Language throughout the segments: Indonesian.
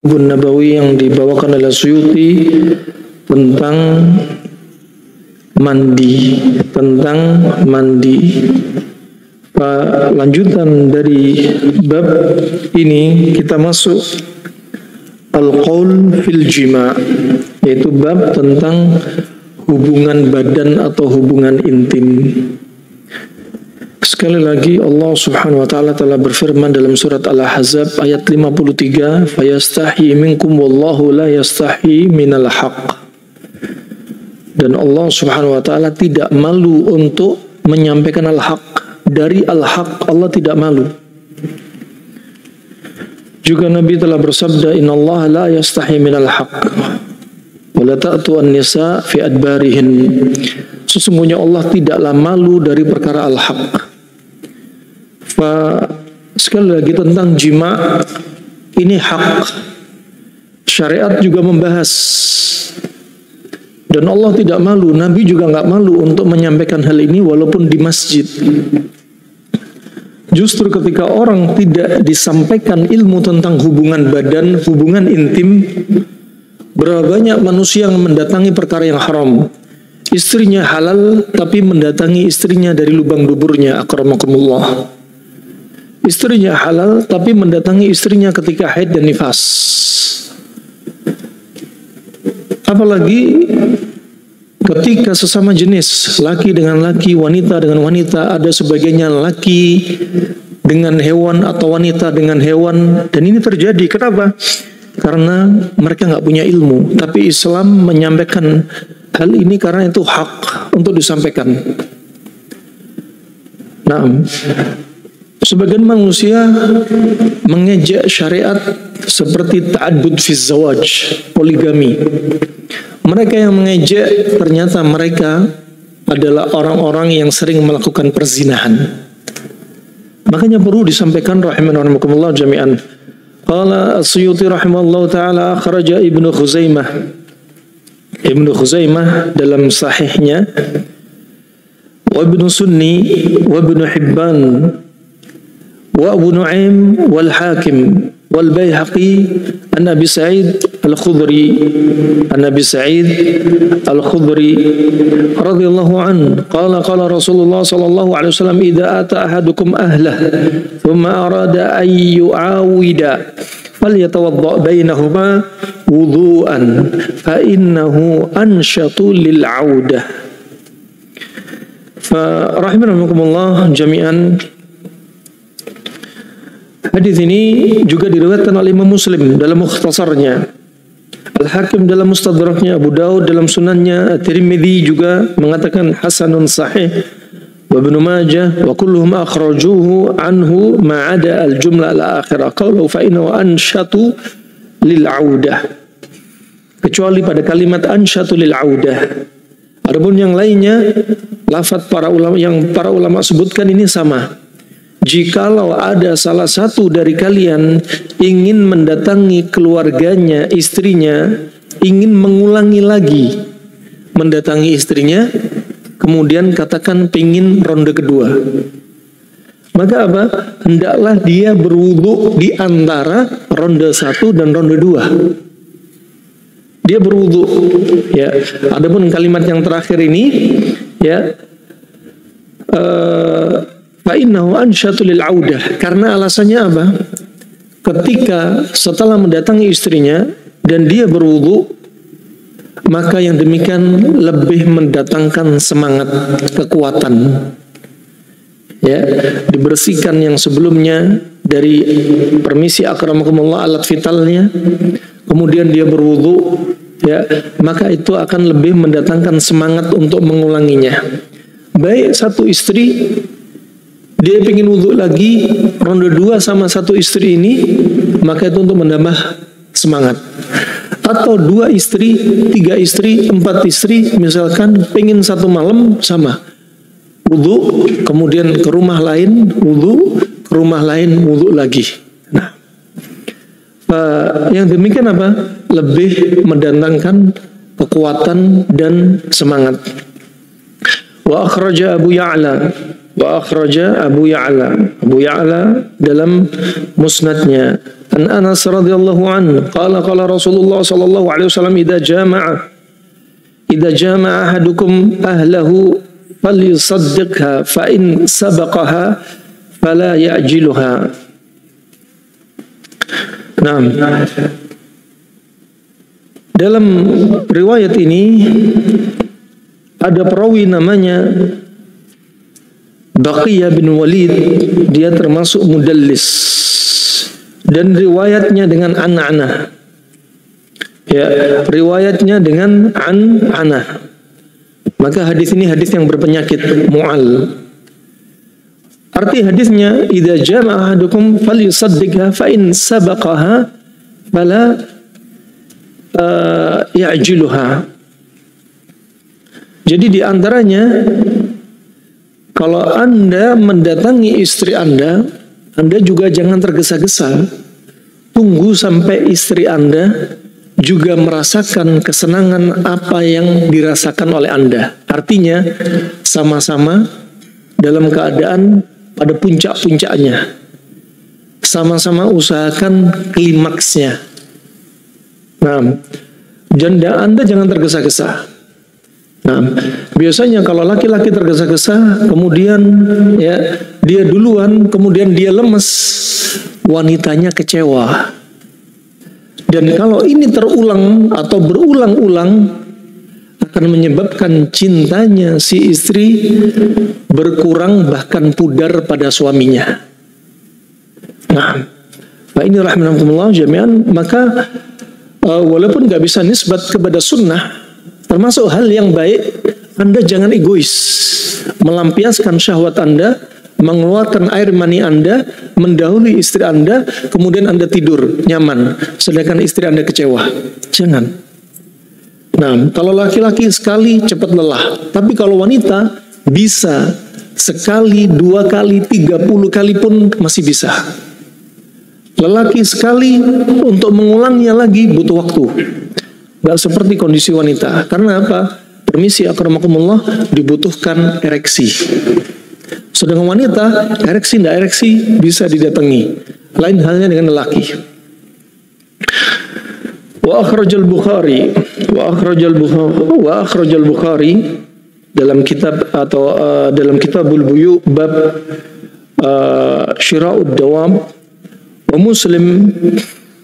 Bun Nabawi yang dibawakan oleh Suyuti tentang mandi. Lanjutan dari bab ini kita masuk al-qaul fil jima', yaitu bab tentang hubungan badan atau hubungan intim. Sekali lagi Allah Subhanahu wa taala telah berfirman dalam surat Al-Ahzab ayat 53, "Fayastahi minkum wallahu la yastahi minal haqq." Dan Allah Subhanahu wa taala tidak malu untuk menyampaikan al-haq. Dari al-haq Allah tidak malu. Juga Nabi telah bersabda, "Innallaha la yastahi minal haqq wa la ta'tu an-nisa fi adbarihin." Sesungguhnya Allah tidaklah malu dari perkara al-haq. Sekali lagi tentang jima' ini hak. Syariat juga membahas. Dan Allah tidak malu, Nabi juga nggak malu untuk menyampaikan hal ini walaupun di masjid. Justru ketika orang tidak disampaikan ilmu tentang hubungan badan, hubungan intim, berapa banyak manusia yang mendatangi perkara yang haram. Istrinya halal tapi mendatangi istrinya dari lubang duburnya, akramakumullah. Istrinya halal tapi mendatangi istrinya ketika haid dan nifas. Apalagi ketika sesama jenis, laki dengan laki, wanita dengan wanita, ada sebagiannya laki dengan hewan atau wanita dengan hewan, dan ini terjadi. Kenapa? Karena mereka nggak punya ilmu. Tapi Islam menyampaikan hal ini karena itu hak untuk disampaikan. Nah, sebagian manusia mengejek syariat seperti ta'addud fi zawaj, poligami. Mereka yang mengejek ternyata mereka adalah orang-orang yang sering melakukan perzinahan. Makanya perlu disampaikan rahimanallah jami'an. Qala As-Suyuti rahimallahu taala akhraja Ibnu Khuzaimah dalam sahihnya, wa Ibnu Sunni wa Ibnu Hibban wa Abu Nu'aim wal Hakim wal Baihaqi an Abi Sa'id Al-Khudri radhiyallahu an qala Rasulullah sallallahu alaihi wasallam, idza ata ahadukum ahlah thumma arada an yu'awida falyatawadda bainahuma wudu'an fa innahu anshatu lil 'audah. Fa rahimakumullah jami'an. Hadis ini juga diriwayatkan oleh Imam Muslim dalam mukhtasarnya, Al-Hakim dalam Mustadraknya, Abu Daud dalam Sunannya, At-Tirmidzi juga mengatakan hasanun sahih, wa Ibnu Majah wa kulluhum akhrajuhu anhu ma'ada al-jumlah al-akhirah qawlu fa innahu anshatu lil 'audah, kecuali pada kalimat anshatu lil 'audah. Adapun yang lainnya, lafaz para ulama sebutkan ini sama. Jikalau ada salah satu dari kalian ingin mendatangi keluarganya, istrinya, ingin mengulangi lagi mendatangi istrinya, kemudian katakan pingin ronde kedua, maka apa? Hendaklah dia berwudu di antara ronde 1 dan ronde 2. Dia berwudu, ya. Adapun kalimat yang terakhir ini, ya, fa'innahu ansyatu lil 'audah, karena alasannya apa? Ketika setelah mendatangi istrinya dan dia berwudu, maka yang demikian lebih mendatangkan semangat, kekuatan, ya, dibersihkan yang sebelumnya dari permisi akramakumullah alat vitalnya, kemudian dia berwudu, ya, maka itu akan lebih mendatangkan semangat untuk mengulanginya. Baik satu istri dia ingin wudhu lagi ronde 2 sama satu istri ini, maka itu untuk menambah semangat. Atau 2 istri, 3 istri, 4 istri, misalkan pengen satu malam sama wudhu, kemudian ke rumah lain wudhu, ke rumah lain wudhu lagi. Nah, yang demikian apa? Lebih mendatangkan kekuatan dan semangat. Wa akhraja Abu Ya'la dalam musnadnya, An Anas radhiyallahu anhu qala qala Rasulullah sallallahu alaihi wasallam idza jama'a ahadukum ahlahu falyusaddiqha fa in sabaqaha fala ya'jiluha. Naam. Dalam riwayat ini ada perawi namanya Baqiyah bin Walid, dia termasuk mudallis dan riwayatnya dengan an-anah. Ya, riwayatnya dengan an-anah. Maka hadis ini hadis yang berpenyakit mu'al. Arti hadisnya idza jama'a ahadukum falyusaddiqha fa in sabaqaha fala ya'jiluha. Jadi di antaranya kalau Anda mendatangi istri Anda juga jangan tergesa-gesa. Tunggu sampai istri Anda juga merasakan kesenangan apa yang dirasakan oleh Anda. Artinya sama-sama dalam keadaan pada puncak-puncaknya. Sama-sama usahakan klimaksnya. Nah, janda Anda jangan tergesa-gesa. Nah, biasanya kalau laki-laki tergesa-gesa, kemudian ya dia duluan, kemudian dia lemes, wanitanya kecewa. Dan kalau ini terulang atau berulang-ulang akan menyebabkan cintanya si istri berkurang bahkan pudar pada suaminya. Nah, ini rahimahumullah jami'an, maka walaupun nggak bisa nisbat kepada sunnah, termasuk hal yang baik, Anda jangan egois, melampiaskan syahwat Anda, mengeluarkan air mani Anda, mendahului istri Anda, kemudian Anda tidur nyaman, sedangkan istri Anda kecewa. Jangan. Nah, kalau laki-laki sekali cepat lelah, tapi kalau wanita bisa sekali, 2 kali, 30 kali pun masih bisa. Lelaki sekali untuk mengulangnya lagi butuh waktu. Gak seperti kondisi wanita. Karena apa? Permisi akramakumullah, dibutuhkan ereksi. Sedangkan wanita, ereksi tidak ereksi bisa didatangi. Lain halnya dengan lelaki. Wa akhrajal Bukhari dalam kitab atau dalam kitabul buyu bab syira'ud dawam wa Muslim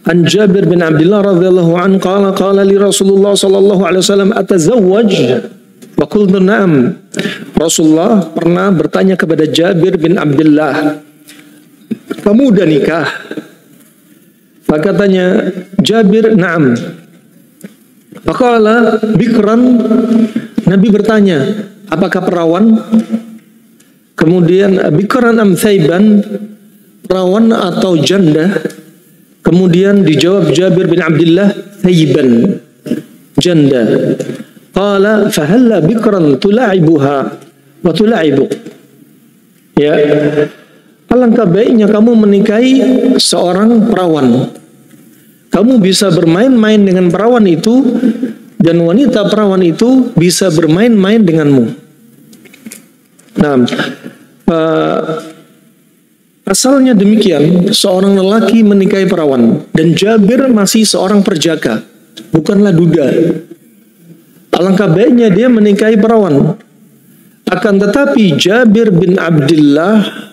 an Jabir bin Abdullah radhiyallahu anhu qala li Rasulullah sallallahu alaihi wasallam atazawwaj wa qultu na'am. Rasulullah pernah bertanya kepada Jabir bin Abdullah, kamu udah nikah? Maka katanya Jabir, na'am. Faqala bikran. Nabi bertanya, apakah perawan? Kemudian bikran am thayban, perawan atau janda? Kemudian dijawab Jabir bin Abdullah, thayban, janda. Qala fahalla bikran tula'ibuha wa tula'ibu. Ya, alangkah baiknya kamu menikahi seorang perawan. Kamu bisa bermain-main dengan perawan itu, dan wanita perawan itu bisa bermain-main denganmu. Nah, asalnya demikian, seorang lelaki menikahi perawan, dan Jabir masih seorang perjaka, bukanlah duda. Alangkah baiknya dia menikahi perawan. Akan tetapi Jabir bin Abdullah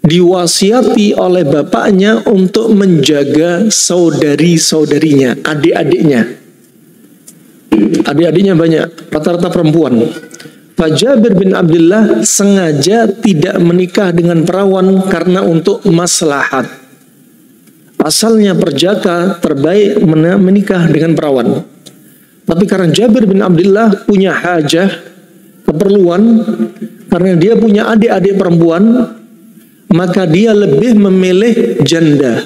diwasiati oleh bapaknya untuk menjaga saudari-saudarinya, adik-adiknya. Adik-adiknya banyak, rata-rata perempuan. Pak Jabir bin Abdullah sengaja tidak menikah dengan perawan karena untuk maslahat. Asalnya perjaka terbaik menikah dengan perawan. Tapi karena Jabir bin Abdullah punya hajah, keperluan, karena dia punya adik-adik perempuan, maka dia lebih memilih janda.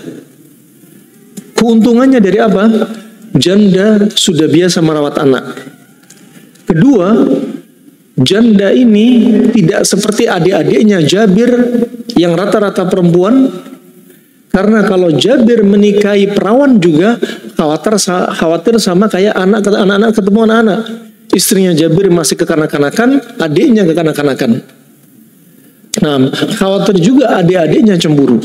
Keuntungannya dari apa? Janda sudah biasa merawat anak. Kedua, janda ini tidak seperti adik-adiknya Jabir yang rata-rata perempuan. Karena kalau Jabir menikahi perawan juga khawatir sama kayak anak-anak ketemu anak-anak. Istrinya Jabir masih kekanak-kanakan, adiknya kekanak-kanakan. Nah, khawatir juga adik-adiknya cemburu.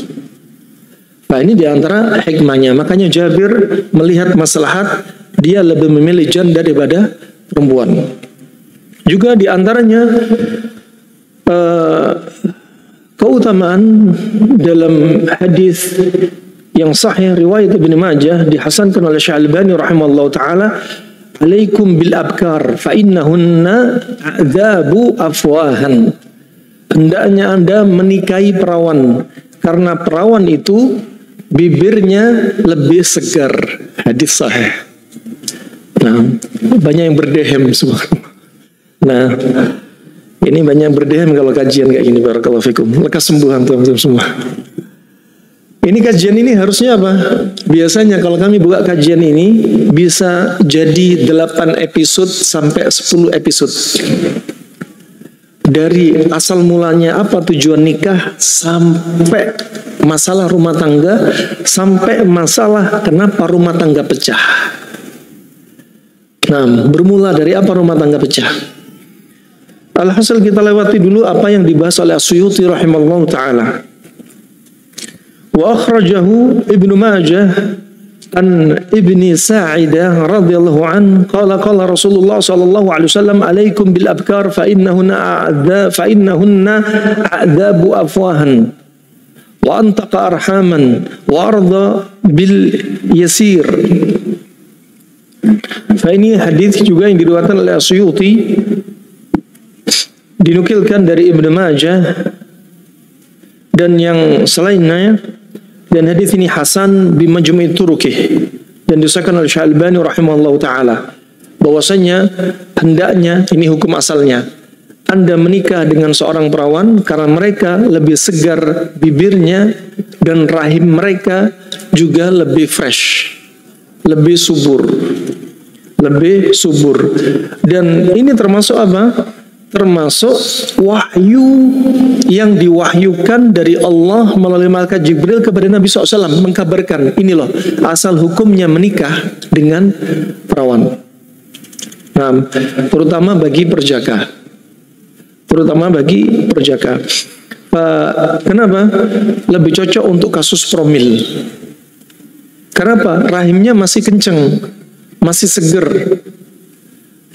Nah, ini diantara hikmahnya. Makanya Jabir melihat maslahat, dia lebih memilih janda daripada perempuan. Juga diantaranya keutamaan dalam hadis yang sahih riwayat Ibnu Majah dihasankan oleh Syalbani rahimahullah taala, alaikum bil abkar fa innahunna a'dzabu afwahan. Hendaknya Anda menikahi perawan karena perawan itu bibirnya lebih segar. Hadis sahih. Nah, banyak yang berdehem semua. Nah, ini banyak yang berdehem kalau kajian kayak gini. Barakallahu fikum. Lekas sembuh antum semua. Ini kajian ini harusnya apa? Biasanya kalau kami buka kajian ini bisa jadi 8 episode sampai 10 episode. Dari asal mulanya apa tujuan nikah, sampai masalah rumah tangga, sampai masalah kenapa rumah tangga pecah. Nah, bermula dari apa rumah tangga pecah. Alhasil kita lewati dulu apa yang dibahas oleh As-Suyuti rahimahullah ta'ala. Wa akhrajahu Ibnu Majah an Ibni Sa'idah radhiyallahu an qala Rasulullah sallallahu alaihi wasallam alaikum bil abkar fa innahunna a'dzabu afwahan wa antaqa arhaman wa arda bil yasir. Ini hadis juga yang diriwayatkan oleh As-Suyuti, dinukilkan dari Ibnu Majah dan yang selainnya, dan hadis ini hasan bi majmu' turuqih dan disahkan oleh Syalbani rahimahullahu taala, bahwasanya hendaknya, ini hukum asalnya, Anda menikah dengan seorang perawan karena mereka lebih segar bibirnya dan rahim mereka juga lebih fresh, lebih subur. Dan ini termasuk apa? Termasuk wahyu yang diwahyukan dari Allah melalui malaikat Jibril kepada Nabi SAW, mengkabarkan ini loh asal hukumnya menikah dengan perawan. Nah, terutama bagi perjaka. Kenapa? Lebih cocok untuk kasus promil. Kenapa? Rahimnya masih kenceng, masih seger.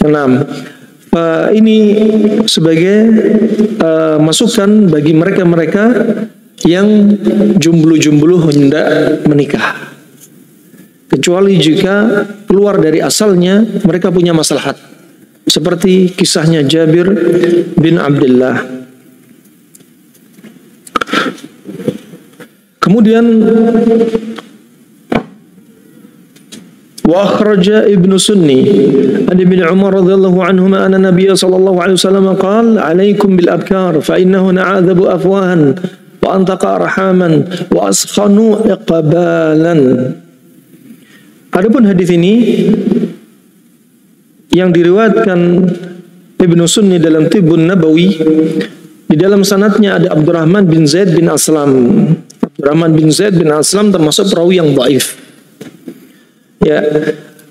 Nah, ini sebagai masukan bagi mereka-mereka yang jomblo-jomblo hendak menikah. Kecuali jika keluar dari asalnya mereka punya maslahat. Seperti kisahnya Jabir bin Abdullah. Kemudian وأخرج ابن سني عن ابن عمر رضي الله عنهما أن النبي صلى الله عليه وسلم قال عليكم بالأبكار فإنه أعذب أفواها وأنطق أرحاما وأسخن إقبالا. Adapun hadis ini yang diriwayatkan Ibnu Sunni dalam Tibbun Nabawi, di dalam sanadnya ada Abdurrahman bin Zaid bin Aslam. Abdurrahman bin Zaid bin Aslam termasuk perawi yang dhaif. Ya,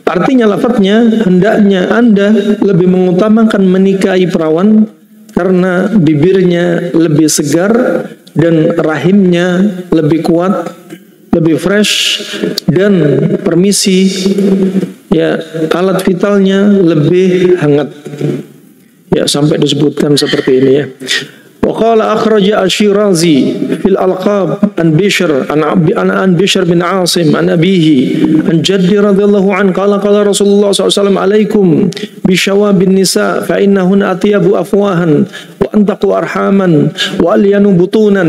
artinya lafadznya hendaknya Anda lebih mengutamakan menikahi perawan karena bibirnya lebih segar dan rahimnya lebih kuat, lebih fresh, dan permisi ya alat vitalnya lebih hangat. Ya, sampai disebutkan seperti ini ya. وقال أخرج الشيرازي في الألقاب عن بشر عن بشر بن عاصم عن أبيه عن جد رضي الله عنه قال رسول الله صلى الله عليه وسلم عليكم بشواب النساء فإنهن أطيب أفواها وأنطق أرحاما وألين بطونا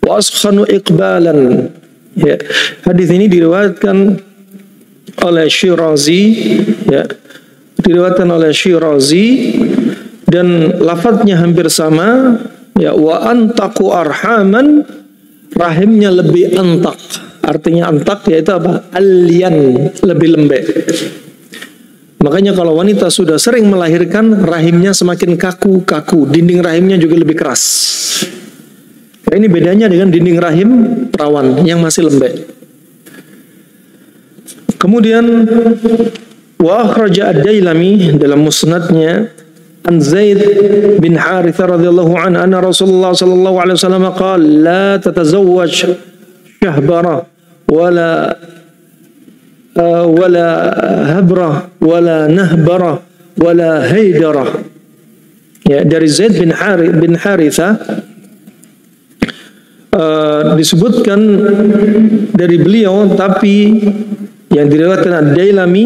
وأسخن إقبالا. Ya, hadis ini diriwayatkan oleh Syirazi, ya, diriwayatkan oleh Syirazi dan lafadznya hampir sama, ya, wa antaku arhaman, rahimnya lebih antak. Artinya antak yaitu apa? Alyan, lebih lembek. Makanya kalau wanita sudah sering melahirkan, rahimnya semakin kaku-kaku, dinding rahimnya juga lebih keras. Nah, ini bedanya dengan dinding rahim perawan yang masih lembek. Kemudian wa akhraja ad-Dailami dalam musnadnya an Zaid bin Harithah radhiyallahu anhu anna Rasulullah sallallahu alaihi wasallam qala la tatazawwaj syahbara wala wala habra wala nahbara wala haidara. Ya, dari Zaid bin Haritha disebutkan dari beliau, tapi yang diriwayatkan Ad-Dailami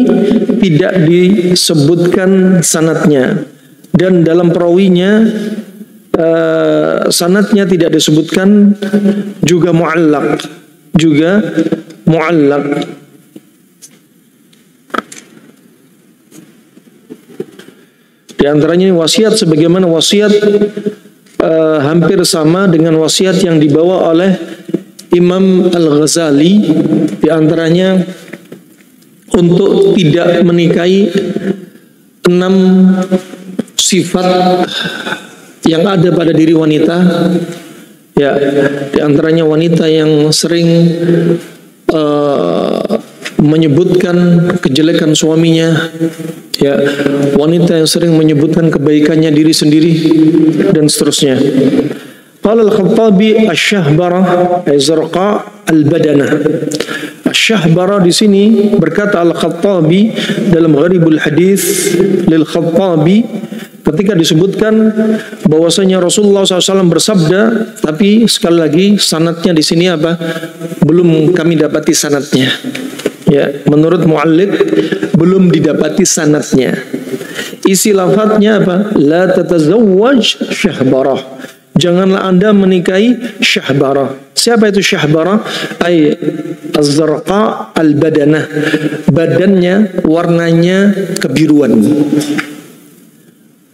tidak disebutkan sanadnya, dan dalam perawinya sanadnya tidak disebutkan, juga muallaq. Di antaranya wasiat sebagaimana wasiat hampir sama dengan wasiat yang dibawa oleh Imam Al-Ghazali, di antaranya untuk tidak menikahi 6 sifat yang ada pada diri wanita. Ya, di antaranya wanita yang sering menyebutkan kejelekan suaminya, ya, wanita yang sering menyebutkan kebaikannya diri sendiri, dan seterusnya. Qala Al-Khattabi asy-syahbara ay zarqa al-badanah. Asy-syahbara di sini berkata Al-Khattabi dalam Gharibul Hadis lil Khattabi, ketika disebutkan bahwasanya Rasulullah SAW bersabda, tapi sekali lagi sanadnya di sini apa? Belum kami dapati sanadnya. Ya, menurut muallif belum didapati sanadnya. Isi lafadznya apa? La tatazawwaj syahbarah. Janganlah Anda menikahi syahbarah. Siapa itu syahbarah? Ay az-zarqa al-badanah. Badannya warnanya kebiruan.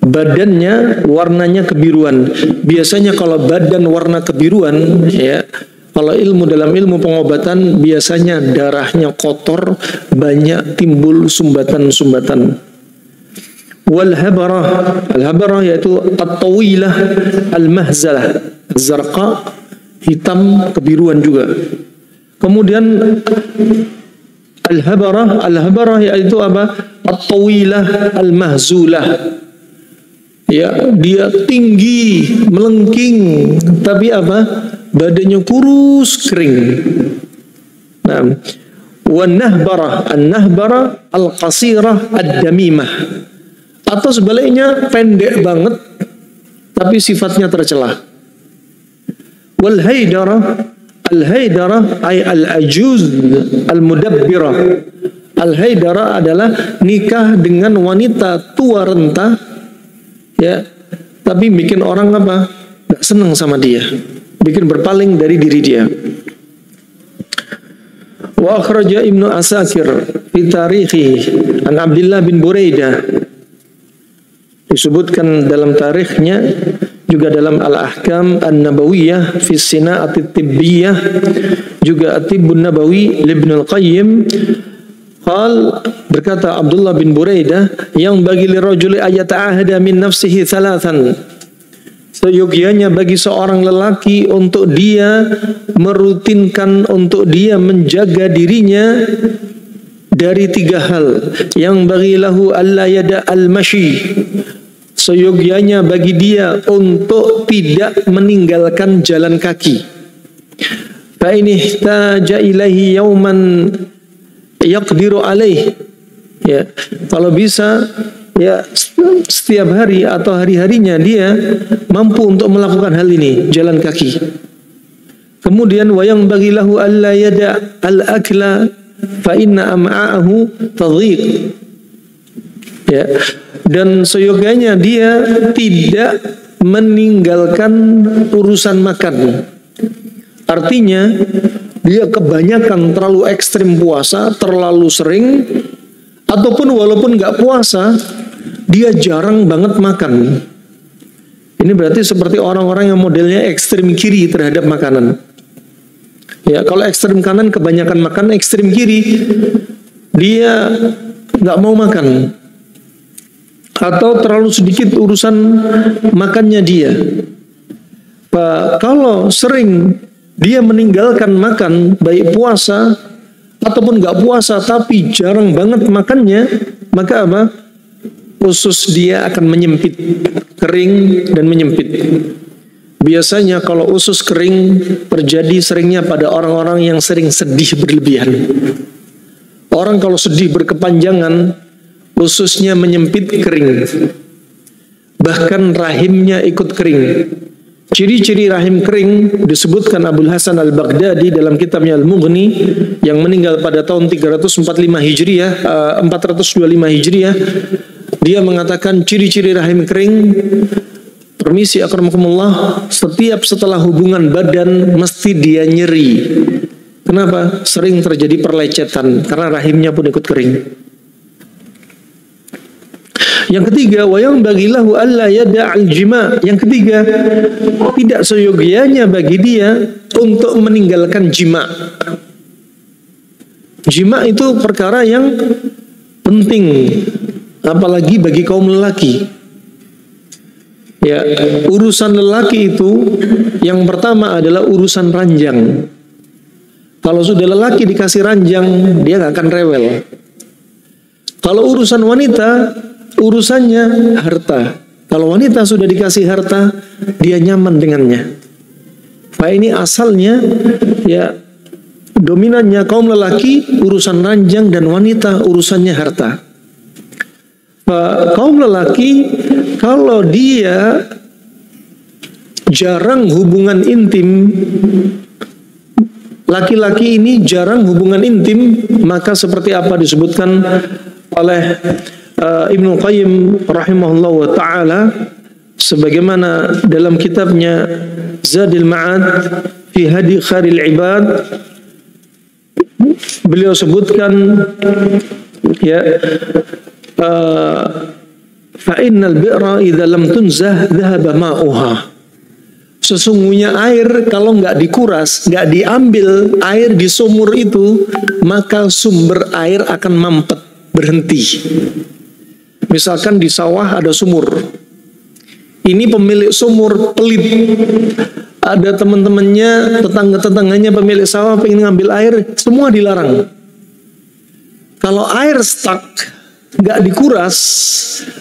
Badannya warnanya kebiruan. Biasanya kalau badan warna kebiruan, ya, kalau dalam ilmu pengobatan biasanya darahnya kotor, banyak timbul sumbatan-sumbatan. Wal habarah, al-habarah yaitu at-tawilah al-mahzalah, zarqa, hitam kebiruan juga. Kemudian al-habarah yaitu apa? At-tawilah al-mahzulah. Ya, dia tinggi, melengking, tapi apa? Badannya kurus, kering. Nah, wan nahbarah, an-nahbarah al-qasirah ad-damimah. Atau sebaliknya pendek banget tapi sifatnya tercela. Wal haidarah, al-haidarah ay al-ajuz al-mudabbirah. Al-haidarah adalah nikah dengan wanita tua renta, ya, tapi bikin orang apa? Gak senang sama dia, bikin berpaling dari diri dia. Wa akhraja Ibnu Asakir fi tarikhi an Abdullah bin Buraidah, disebutkan dalam tarikhnya, juga dalam Al-Ahkam An-Nabawiyah fi Sina'at Tibbiyah, juga At-Tibbun Nabawi Ibnu Al-Qayyim. Berkata Abdullah bin Buraidah, yang bagi lirajuli ayata'ahada min nafsihi thalathan, seyogianya bagi seorang lelaki untuk dia merutinkan, untuk dia menjaga dirinya dari 3 hal. Yang bagi lahu alla yada al-mashi, seyogianya bagi dia untuk tidak meninggalkan jalan kaki. Fa in ihtaja ilaihi yauman yaqdiru alaih, ya, kalau bisa, ya, setiap hari atau hari-harinya dia mampu untuk melakukan hal ini, jalan kaki. Kemudian wayang bagilahu alla yada al-akla fa inna am'a'ahu tadhiq, ya, dan seyogianya dia tidak meninggalkan urusan makan. Artinya dia kebanyakan terlalu ekstrim puasa, terlalu sering, ataupun walaupun nggak puasa dia jarang banget makan. Ini berarti seperti orang-orang yang modelnya ekstrim kiri terhadap makanan. Ya, kalau ekstrim kanan kebanyakan makan, ekstrim kiri dia nggak mau makan, atau terlalu sedikit urusan makannya dia. Kalau sering dia meninggalkan makan, baik puasa ataupun nggak puasa, tapi jarang banget makannya, maka apa? Usus dia akan menyempit, kering dan menyempit. Biasanya kalau usus kering terjadi seringnya pada orang-orang yang sering sedih berlebihan. Orang kalau sedih berkepanjangan, ususnya menyempit, kering. Bahkan rahimnya ikut kering. Ciri-ciri rahim kering disebutkan Abul Hasan Al-Baghdadi dalam kitabnya Al-Mughni yang meninggal pada tahun 345 Hijriah, 425 Hijriah. Dia mengatakan ciri-ciri rahim kering, permisi akramakumullah, setiap setelah hubungan badan mesti dia nyeri. Kenapa? Sering terjadi perlecetan karena rahimnya pun ikut kering. Yang ketiga, wayang bagilahu alla yada'al jima. Yang ketiga, tidak seyogianya bagi dia untuk meninggalkan jima. Jima itu perkara yang penting, apalagi bagi kaum lelaki. Ya, urusan lelaki itu yang pertama adalah urusan ranjang. Kalau sudah lelaki dikasih ranjang, dia gak akan rewel. Kalau urusan wanita, urusannya harta. Kalau wanita sudah dikasih harta, dia nyaman dengannya. Nah, ini asalnya ya dominannya kaum lelaki urusan ranjang dan wanita urusannya harta. Kaum lelaki kalau dia jarang hubungan intim, laki-laki ini jarang hubungan intim, maka seperti apa disebutkan oleh Ibnu Qayyim rahimahullah wa ta'ala sebagaimana dalam kitabnya Zadil Ma'ad fi Hadi Khairil Ibad, beliau sebutkan ya fa innal bi'ra idza lam tunzah dhahaba ma'uha. Sesungguhnya air kalau nggak dikuras, nggak diambil air di sumur itu, maka sumber air akan mampet, berhenti. Misalkan di sawah ada sumur, ini pemilik sumur pelit, ada teman-temannya, tetangga-tetangganya pemilik sawah pengen ngambil air, semua dilarang. Kalau air stuck, nggak dikuras,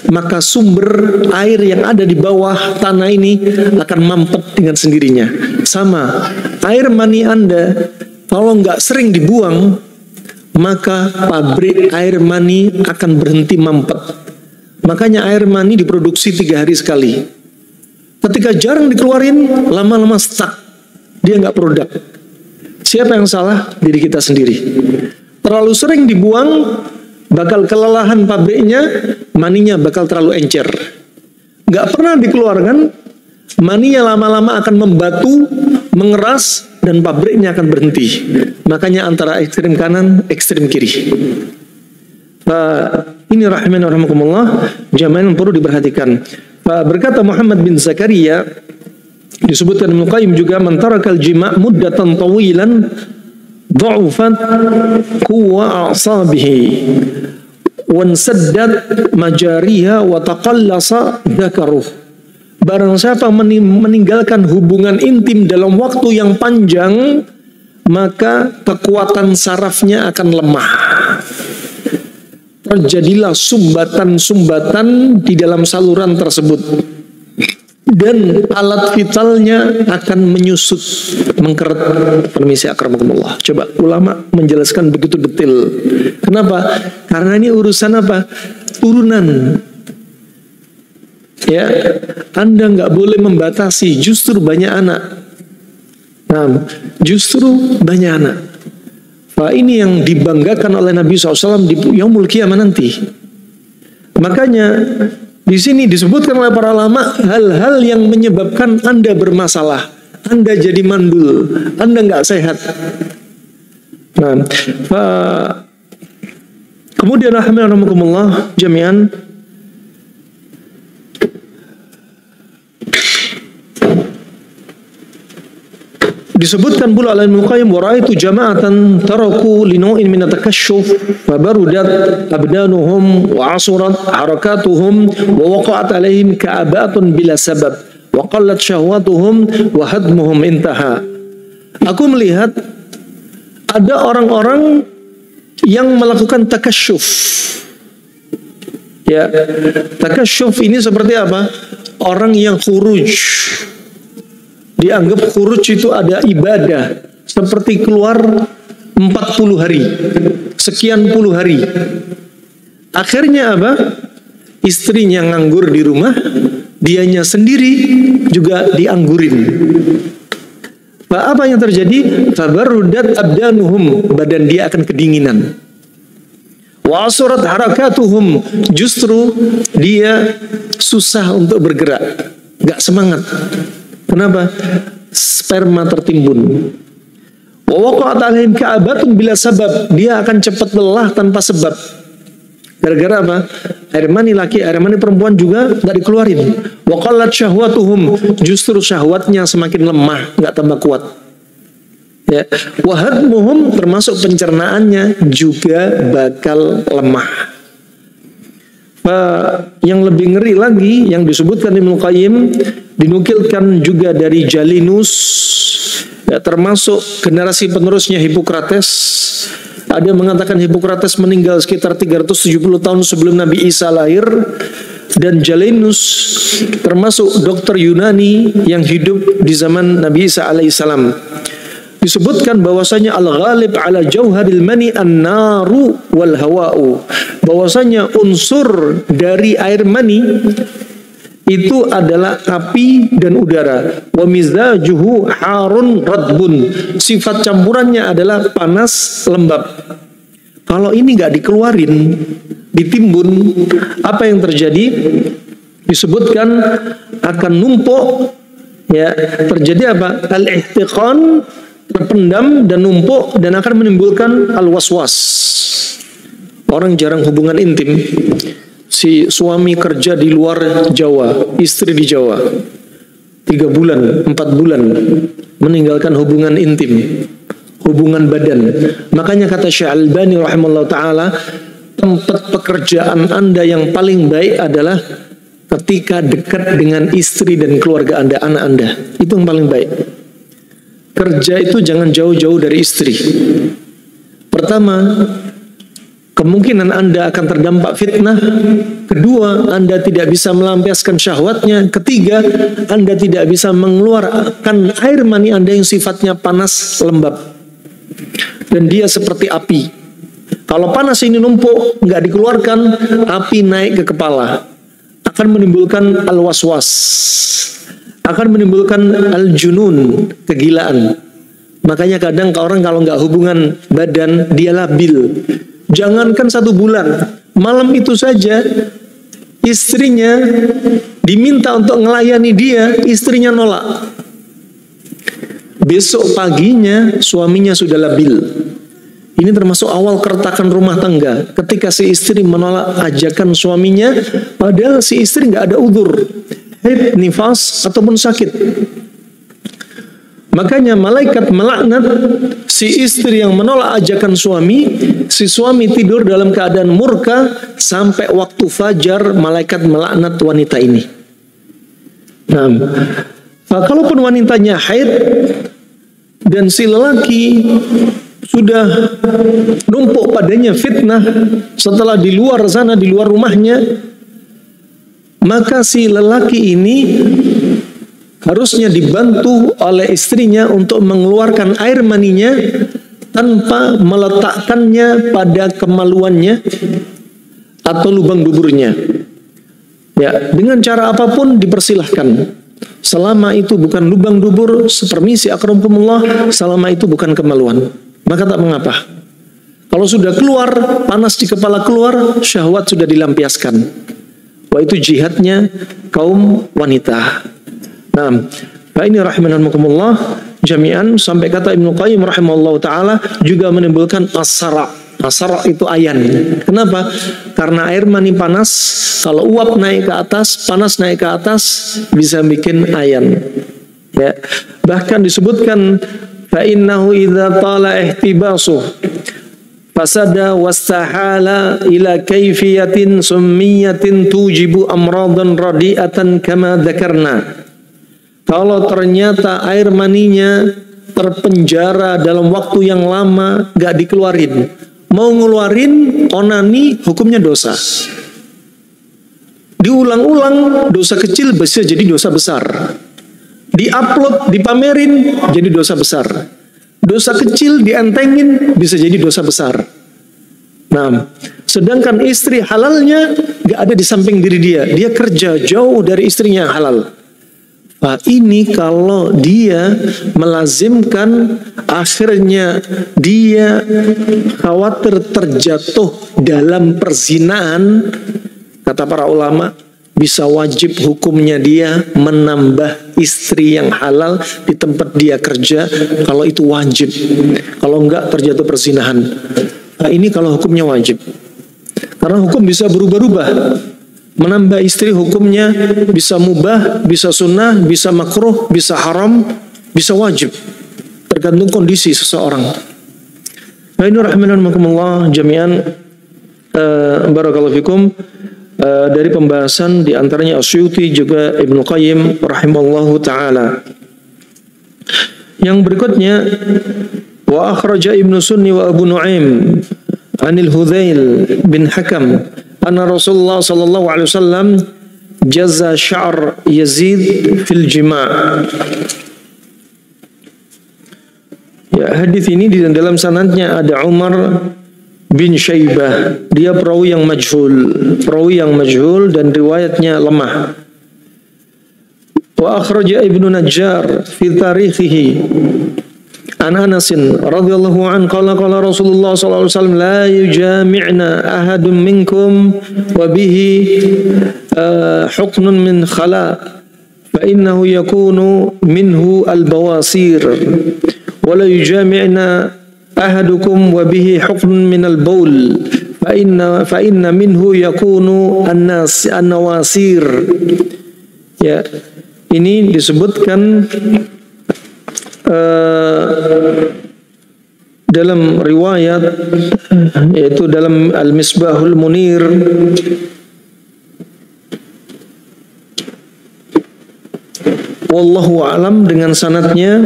maka sumber air yang ada di bawah tanah ini akan mampet dengan sendirinya. Sama, air mani Anda kalau nggak sering dibuang, maka pabrik air mani akan berhenti mampet. Makanya air mani diproduksi 3 hari sekali. Ketika jarang dikeluarin, lama-lama stuck, dia nggak produk. Siapa yang salah? Diri kita sendiri. Terlalu sering dibuang, bakal kelelahan pabriknya, maninya bakal terlalu encer. Nggak pernah dikeluarkan, maninya lama-lama akan membatu, mengeras, dan pabriknya akan berhenti. Makanya antara ekstrem kanan, ekstrem kiri. Ini rahimani rahimakumullah, jamaah yang perlu diperhatikan. Berkata Muhammad bin Zakaria, disebutkan Ibnu Qayyim juga, mantarakal jima' muddatan tawilan dha'ufat quwa a'sabihi wansaddat majariha wa taqallasa dzakaruh. Barang siapa meninggalkan hubungan intim dalam waktu yang panjang, maka kekuatan sarafnya akan lemah. Terjadilah sumbatan-sumbatan di dalam saluran tersebut, dan alat vitalnya akan menyusut, mengkeret. Permisi akramakumullah. Coba ulama menjelaskan begitu detail. Kenapa? Karena ini urusan apa? Turunan. Ya, Anda nggak boleh membatasi. Justru banyak anak. Nah, justru banyak anak. Nah, ini yang dibanggakan oleh Nabi SAW di Yaumul Qiyamah nanti. Makanya di sini disebutkan oleh para ulama hal-hal yang menyebabkan Anda bermasalah, Anda jadi mandul, Anda nggak sehat. Nah, kemudian alhamdulillah jami'an, disebutkan pula oleh Ibnu Qayyim, wa ra'aitu jama'atan taraku li naw'in min at-takashshuf fa barudat abdanuhum wa 'asurat harakatuhum wa waqa'at 'alaihim ka'abatun bila sabab wa qallat syahwatuhum wa hadmuhum intaha. Aku melihat ada orang-orang yang melakukan takashshuf. Ya, takashshuf ini seperti apa? Orang yang khuruj, dianggap khuruj itu ada ibadah, seperti keluar 40 hari, sekian puluh hari. Akhirnya apa? Istrinya nganggur di rumah, dianya sendiri juga dianggurin. Apa yang terjadi? Fabarrudat abdanuhum, badan dia akan kedinginan. Wa asurat harakatuhum, justru dia susah untuk bergerak, gak semangat. Kenapa? Sperma tertimbun. Wa waqa'at alaihim ka'abatun bila sabab, dia akan cepat lelah tanpa sebab. Gara-gara apa? Air mani laki, air mani perempuan juga gak dikeluarin. Wa qallat syahwatuhum, justru syahwatnya semakin lemah, gak tambah kuat. Ya, wahadmuhum, termasuk pencernaannya juga bakal lemah. Yang lebih ngeri lagi yang disebutkan Ibnu Qayyim, dinukilkan juga dari Jalinus, ya, termasuk generasi penerusnya Hippocrates. Ada mengatakan Hippocrates meninggal sekitar 370 tahun sebelum Nabi Isa lahir. Dan Jalinus termasuk dokter Yunani yang hidup di zaman Nabi Isa alaihissalam. Disebutkan bahwasanya al-ghalib ala jauharil mani an-naru wal hawa'u, bahwasanya unsur dari air mani itu adalah api dan udara. Wa mizajuhu harun radbun, sifat campurannya adalah panas lembab. Kalau ini nggak dikeluarin, ditimbun, apa yang terjadi? Disebutkan akan numpuk, ya, terjadi apa? Al-ihtiqan, terpendam dan numpuk, dan akan menimbulkan al-waswas. Orang jarang hubungan intim. Si suami kerja di luar Jawa, istri di Jawa, 3 bulan, 4 bulan meninggalkan hubungan intim, hubungan badan. Makanya kata Syekh Albani rahimahullah ta'ala, tempat pekerjaan Anda yang paling baik adalah ketika dekat dengan istri dan keluarga Anda, anak Anda. Itu yang paling baik. Kerja itu jangan jauh-jauh dari istri. Pertama, kemungkinan Anda akan terdampak fitnah. Kedua, Anda tidak bisa melampiaskan syahwatnya. Ketiga, Anda tidak bisa mengeluarkan air mani Anda yang sifatnya panas lembab. Dan dia seperti api. Kalau panas ini numpuk, nggak dikeluarkan, api naik ke kepala. Akan menimbulkan al-waswas. Akan menimbulkan al-junun, kegilaan. Makanya kadang orang kalau nggak hubungan badan, dia labil. Jangankan 1 bulan, malam itu saja istrinya diminta untuk melayani dia, istrinya nolak. Besok paginya suaminya sudah labil. Ini termasuk awal keretakan rumah tangga, ketika si istri menolak ajakan suaminya, padahal si istri nggak ada udzur, haid, nifas ataupun sakit. Makanya malaikat melaknat si istri yang menolak ajakan suami. Si suami tidur dalam keadaan murka sampai waktu fajar, malaikat melaknat wanita ini. Nah, kalaupun wanitanya haid dan si lelaki sudah numpuk padanya fitnah setelah di luar sana, di luar rumahnya, maka si lelaki ini harusnya dibantu oleh istrinya untuk mengeluarkan air maninya tanpa meletakkannya pada kemaluannya atau lubang duburnya. Ya, dengan cara apapun dipersilahkan. Selama itu bukan lubang dubur, sepermisi akramukumullah, selama itu bukan kemaluan, maka tak mengapa. Kalau sudah keluar, panas di kepala keluar, syahwat sudah dilampiaskan. Wah, itu jihadnya kaum wanita. Nah, ini rahimankumullah jami'an, sampai kata Ibnu Qayyim rahimahullah ta'ala juga menimbulkan asara. Asara itu ayan. Kenapa? Karena air mani panas, kalau uap naik ke atas, panas naik ke atas, bisa bikin ayan. Ya. Bahkan disebutkan fa innahu idza tala ihtibasuh fasada wastahala ila kaifiyatin summiyatin tujibu amradan radiatan kama dzakarna. Kalau ternyata air maninya terpenjara dalam waktu yang lama, gak dikeluarin, mau ngeluarin onani, hukumnya dosa. Diulang-ulang, dosa kecil bisa jadi dosa besar. Diupload, dipamerin, jadi dosa besar. Dosa kecil dientengin, bisa jadi dosa besar. Nah, sedangkan istri halalnya gak ada di samping diri dia. Dia kerja jauh dari istrinya yang halal. Nah, ini kalau dia melazimkan, akhirnya dia khawatir terjatuh dalam perzinahan, kata para ulama, bisa wajib hukumnya dia menambah istri yang halal di tempat dia kerja, kalau itu wajib. Kalau enggak terjatuh perzinahan. Nah, ini kalau hukumnya wajib. Karena hukum bisa berubah-ubah. Menambah istri hukumnya bisa mubah, bisa sunnah, bisa makruh, bisa haram, bisa wajib. Tergantung kondisi seseorang. Nah, ini rahimahumullah jami'an, barakallahu fikum, dari pembahasan di antaranya Asyuti juga Ibnu Qayyim rahimallahu taala. Yang berikutnya, wa akhraja Ibnu Sunni wa Abu Nu'aim anil Hudzail bin Hakam anna Rasulullah sallallahu alaihi wasallam jaza sya'r Yazid fil jima'. Ya, hadis ini di dalam sanadnya ada Umar bin Syaibah. Dia perawi yang majhul dan riwayatnya lemah. Wa akhraja Ibnu Najjar fi tarikhihi an Anas radhiyallahu an qala Rasulullah sallallahu alaihi wasallam la yujami'na ahadun minkum wa bihi huknun min khala fa innahu yakunu minhu al-bawasir wa la yujami'na ahadukum wa bihi huknun min al-baul fa inna minhu yakunu an-nawasir. Ya, ini disebutkan dalam riwayat, yaitu dalam Al-Misbahul Munir, wallahu alam dengan sanadnya,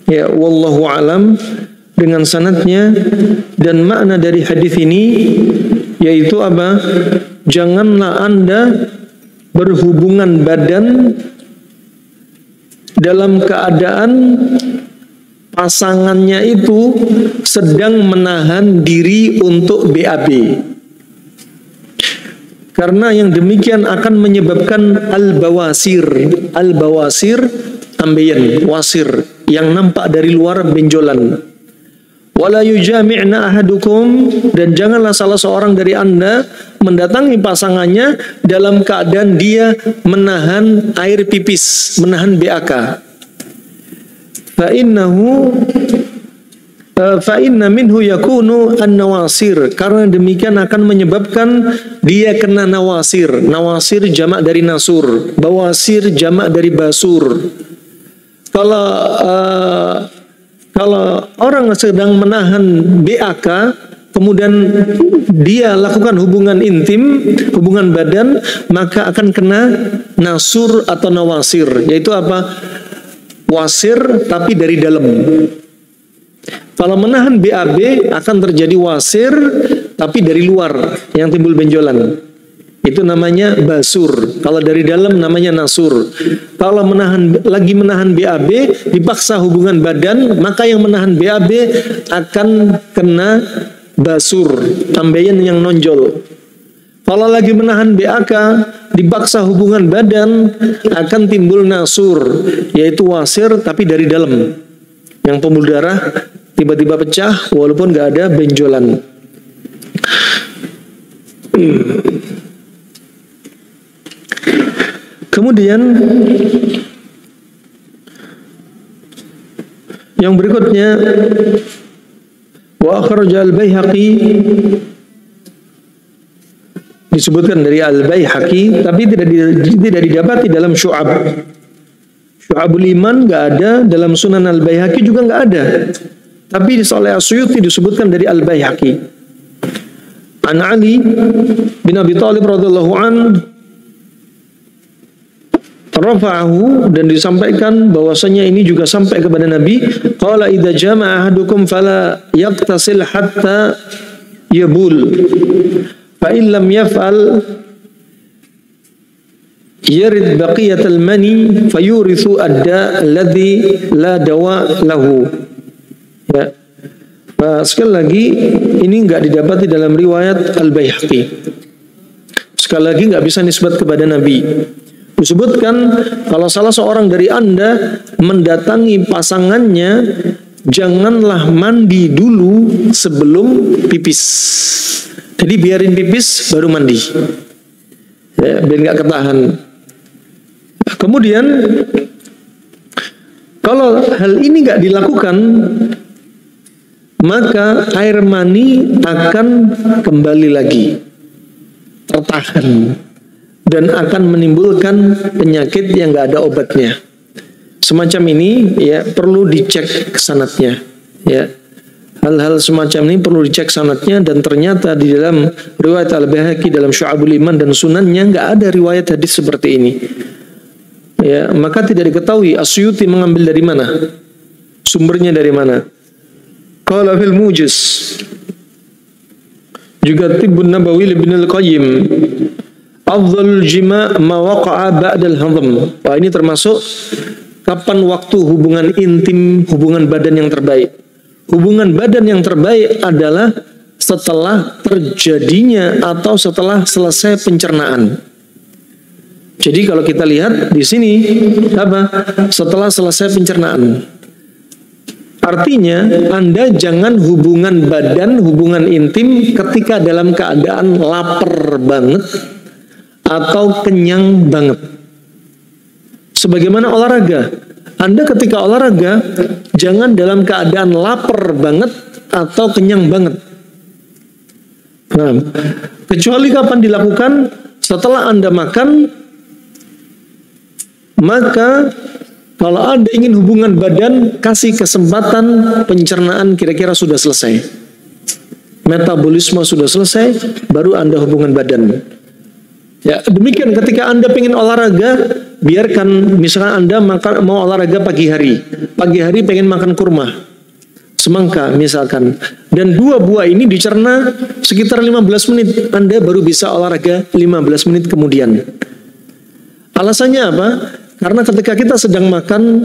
ya, wallahu alam dengan sanadnya. Dan makna dari hadis ini yaitu apa? Janganlah Anda berhubungan badan dalam keadaan pasangannya itu sedang menahan diri untuk BAB. Karena yang demikian akan menyebabkan al-bawasir. Al-bawasir, ambeien, wasir, yang nampak dari luar, benjolan. Wala yujami'na ahadukum, dan janganlah salah seorang dari Anda mendatangi pasangannya dalam keadaan dia menahan air pipis, menahan BAK. Fa inna minhu yakunu an-nawasir, karena demikian akan menyebabkan dia kena nawasir. Nawasir jamak dari nasur, bawasir jamak dari basur. Kalau orang sedang menahan BAK, kemudian dia lakukan hubungan intim, hubungan badan, maka akan kena nasur atau nawasir, yaitu apa? Wasir tapi dari dalam. Kalau menahan BAB akan terjadi wasir tapi dari luar yang timbul benjolan. Itu namanya basur. Kalau dari dalam namanya nasur. Kalau lagi menahan BAB, dipaksa hubungan badan, maka yang menahan BAB akan kena basur, ambeien yang nonjol. Kalau lagi menahan BAK, dipaksa hubungan badan, akan timbul nasur, yaitu wasir tapi dari dalam. Yang pembuluh darah tiba-tiba pecah walaupun gak ada benjolan. Kemudian yang berikutnya, wa akhraja al-Baihaqi, disebutkan dari al-Baihaqi tapi tidak didapati dalam Syu'ab. Syu'abul Iman enggak ada, dalam Sunan al-Baihaqi juga enggak ada. Tapi oleh Asyuti disebutkan dari al-Baihaqi. An Ali bin Abi Thalib radhiyallahu an rafa'ahu, dan disampaikan bahwasanya ini juga sampai kepada Nabi, qala idza jama'a ahadukum fala yaqtasil hatta yabul fa in lam yaf'al yarid baqiyatal mani fayurithu adda alladhi la dawa lahu. Ya. Nah, sekali lagi ini enggak didapati dalam riwayat Al-Baihaqi. Sekali lagi enggak bisa nisbat kepada Nabi. Disebutkan kalau salah seorang dari Anda mendatangi pasangannya, janganlah mandi dulu sebelum pipis. Jadi biarin pipis baru mandi, ya, biar nggak ketahan. Kemudian kalau hal ini nggak dilakukan, maka air mani akan kembali lagi tertahan dan akan menimbulkan penyakit yang nggak ada obatnya. Semacam ini ya perlu dicek sanadnya, ya. Hal-hal semacam ini perlu dicek sanadnya, dan ternyata di dalam riwayat Al-Baihaqi dalam Syu'abul Iman dan Sunannya nggak ada riwayat hadis seperti ini. Ya, maka tidak diketahui Asyuti mengambil dari mana, sumbernya dari mana. Qala fil Mujiz, juga Tibbun Nabawi Ibn Al-Qayyim, afdhalul jima' ma waqa'a ba'dal hadam. Wah, ini termasuk kapan waktu hubungan intim, hubungan badan yang terbaik. Hubungan badan yang terbaik adalah setelah terjadinya atau setelah selesai pencernaan. Jadi kalau kita lihat di sini apa? Setelah selesai pencernaan. Artinya Anda jangan hubungan badan, hubungan intim ketika dalam keadaan lapar banget atau kenyang banget. Sebagaimana olahraga. Anda ketika olahraga jangan dalam keadaan lapar banget atau kenyang banget. Nah, kecuali kapan dilakukan? Setelah Anda makan, maka kalau Anda ingin hubungan badan, kasih kesempatan pencernaan kira-kira sudah selesai. Metabolisme sudah selesai, baru Anda hubungan badan. Ya, demikian ketika Anda pengen olahraga, biarkan misalnya Anda mau olahraga pagi hari pengen makan kurma, semangka misalkan, dan 2 buah ini dicerna sekitar 15 menit, Anda baru bisa olahraga 15 menit kemudian. Alasannya apa? Karena ketika kita sedang makan,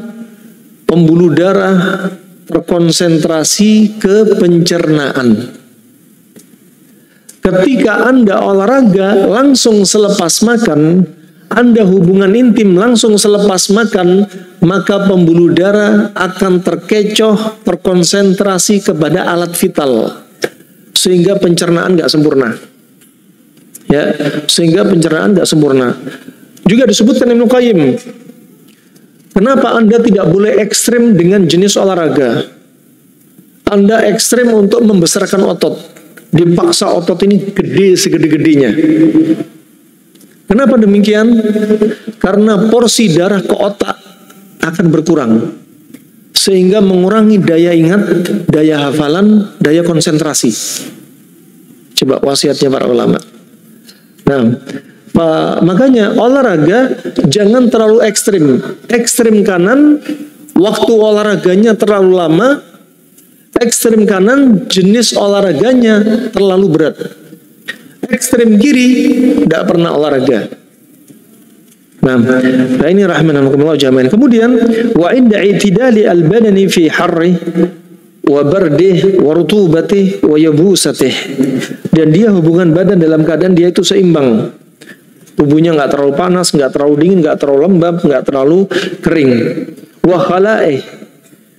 pembuluh darah terkonsentrasi ke pencernaan. Ketika Anda olahraga langsung selepas makan, Anda hubungan intim langsung selepas makan, maka pembuluh darah akan terkecoh, terkonsentrasi kepada alat vital, sehingga pencernaan nggak sempurna. Ya, sehingga pencernaan nggak sempurna. Juga disebutkan Ibnu Qayyim, kenapa Anda tidak boleh ekstrim dengan jenis olahraga? Anda ekstrim untuk membesarkan otot, dipaksa otot ini gede segede-gedenya. Kenapa demikian? Karena porsi darah ke otak akan berkurang, sehingga mengurangi daya ingat, daya hafalan, daya konsentrasi. Coba wasiatnya para ulama. Nah, makanya olahraga jangan terlalu ekstrim. Ekstrim kanan, waktu olahraganya terlalu lama. Ekstrim kanan, jenis olahraganya terlalu berat. Ekstrem kiri tidak pernah olahraga. Nah ini rahmanakumullah jami'an. Kemudian wa inda i'tidali al-badani fi harri wa bardih wa rutubatih wa yabusatih. Dan dia hubungan badan dalam keadaan dia itu seimbang. Tubuhnya nggak terlalu panas, nggak terlalu dingin, nggak terlalu lembab, nggak terlalu kering. Wa khala'ih,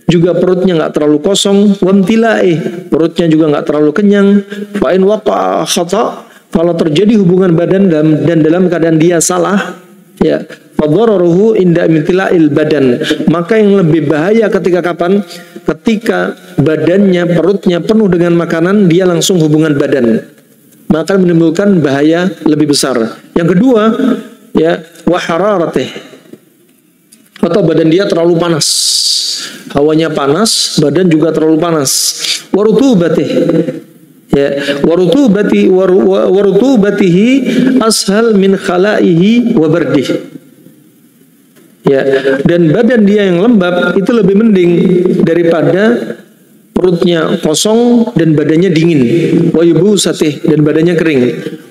juga perutnya nggak terlalu kosong. Wamtila'ih, perutnya juga nggak terlalu kenyang. Fa in waqa'a khata', kalau terjadi hubungan badan dan dalam keadaan dia salah, ya, fadhararuhu inda imtila'il badan, maka yang lebih bahaya ketika kapan? Ketika badannya, perutnya penuh dengan makanan, dia langsung hubungan badan, maka menimbulkan bahaya lebih besar. Yang kedua, ya, wa hararatih, atau badan dia terlalu panas, hawanya panas, badan juga terlalu panas. Wa rutubatih, ya, warutubatihi ashal min khalaihi wa bardih. Ya, dan badan dia yang lembab itu lebih mending daripada perutnya kosong dan badannya dingin, wa yubusatih dan badannya kering.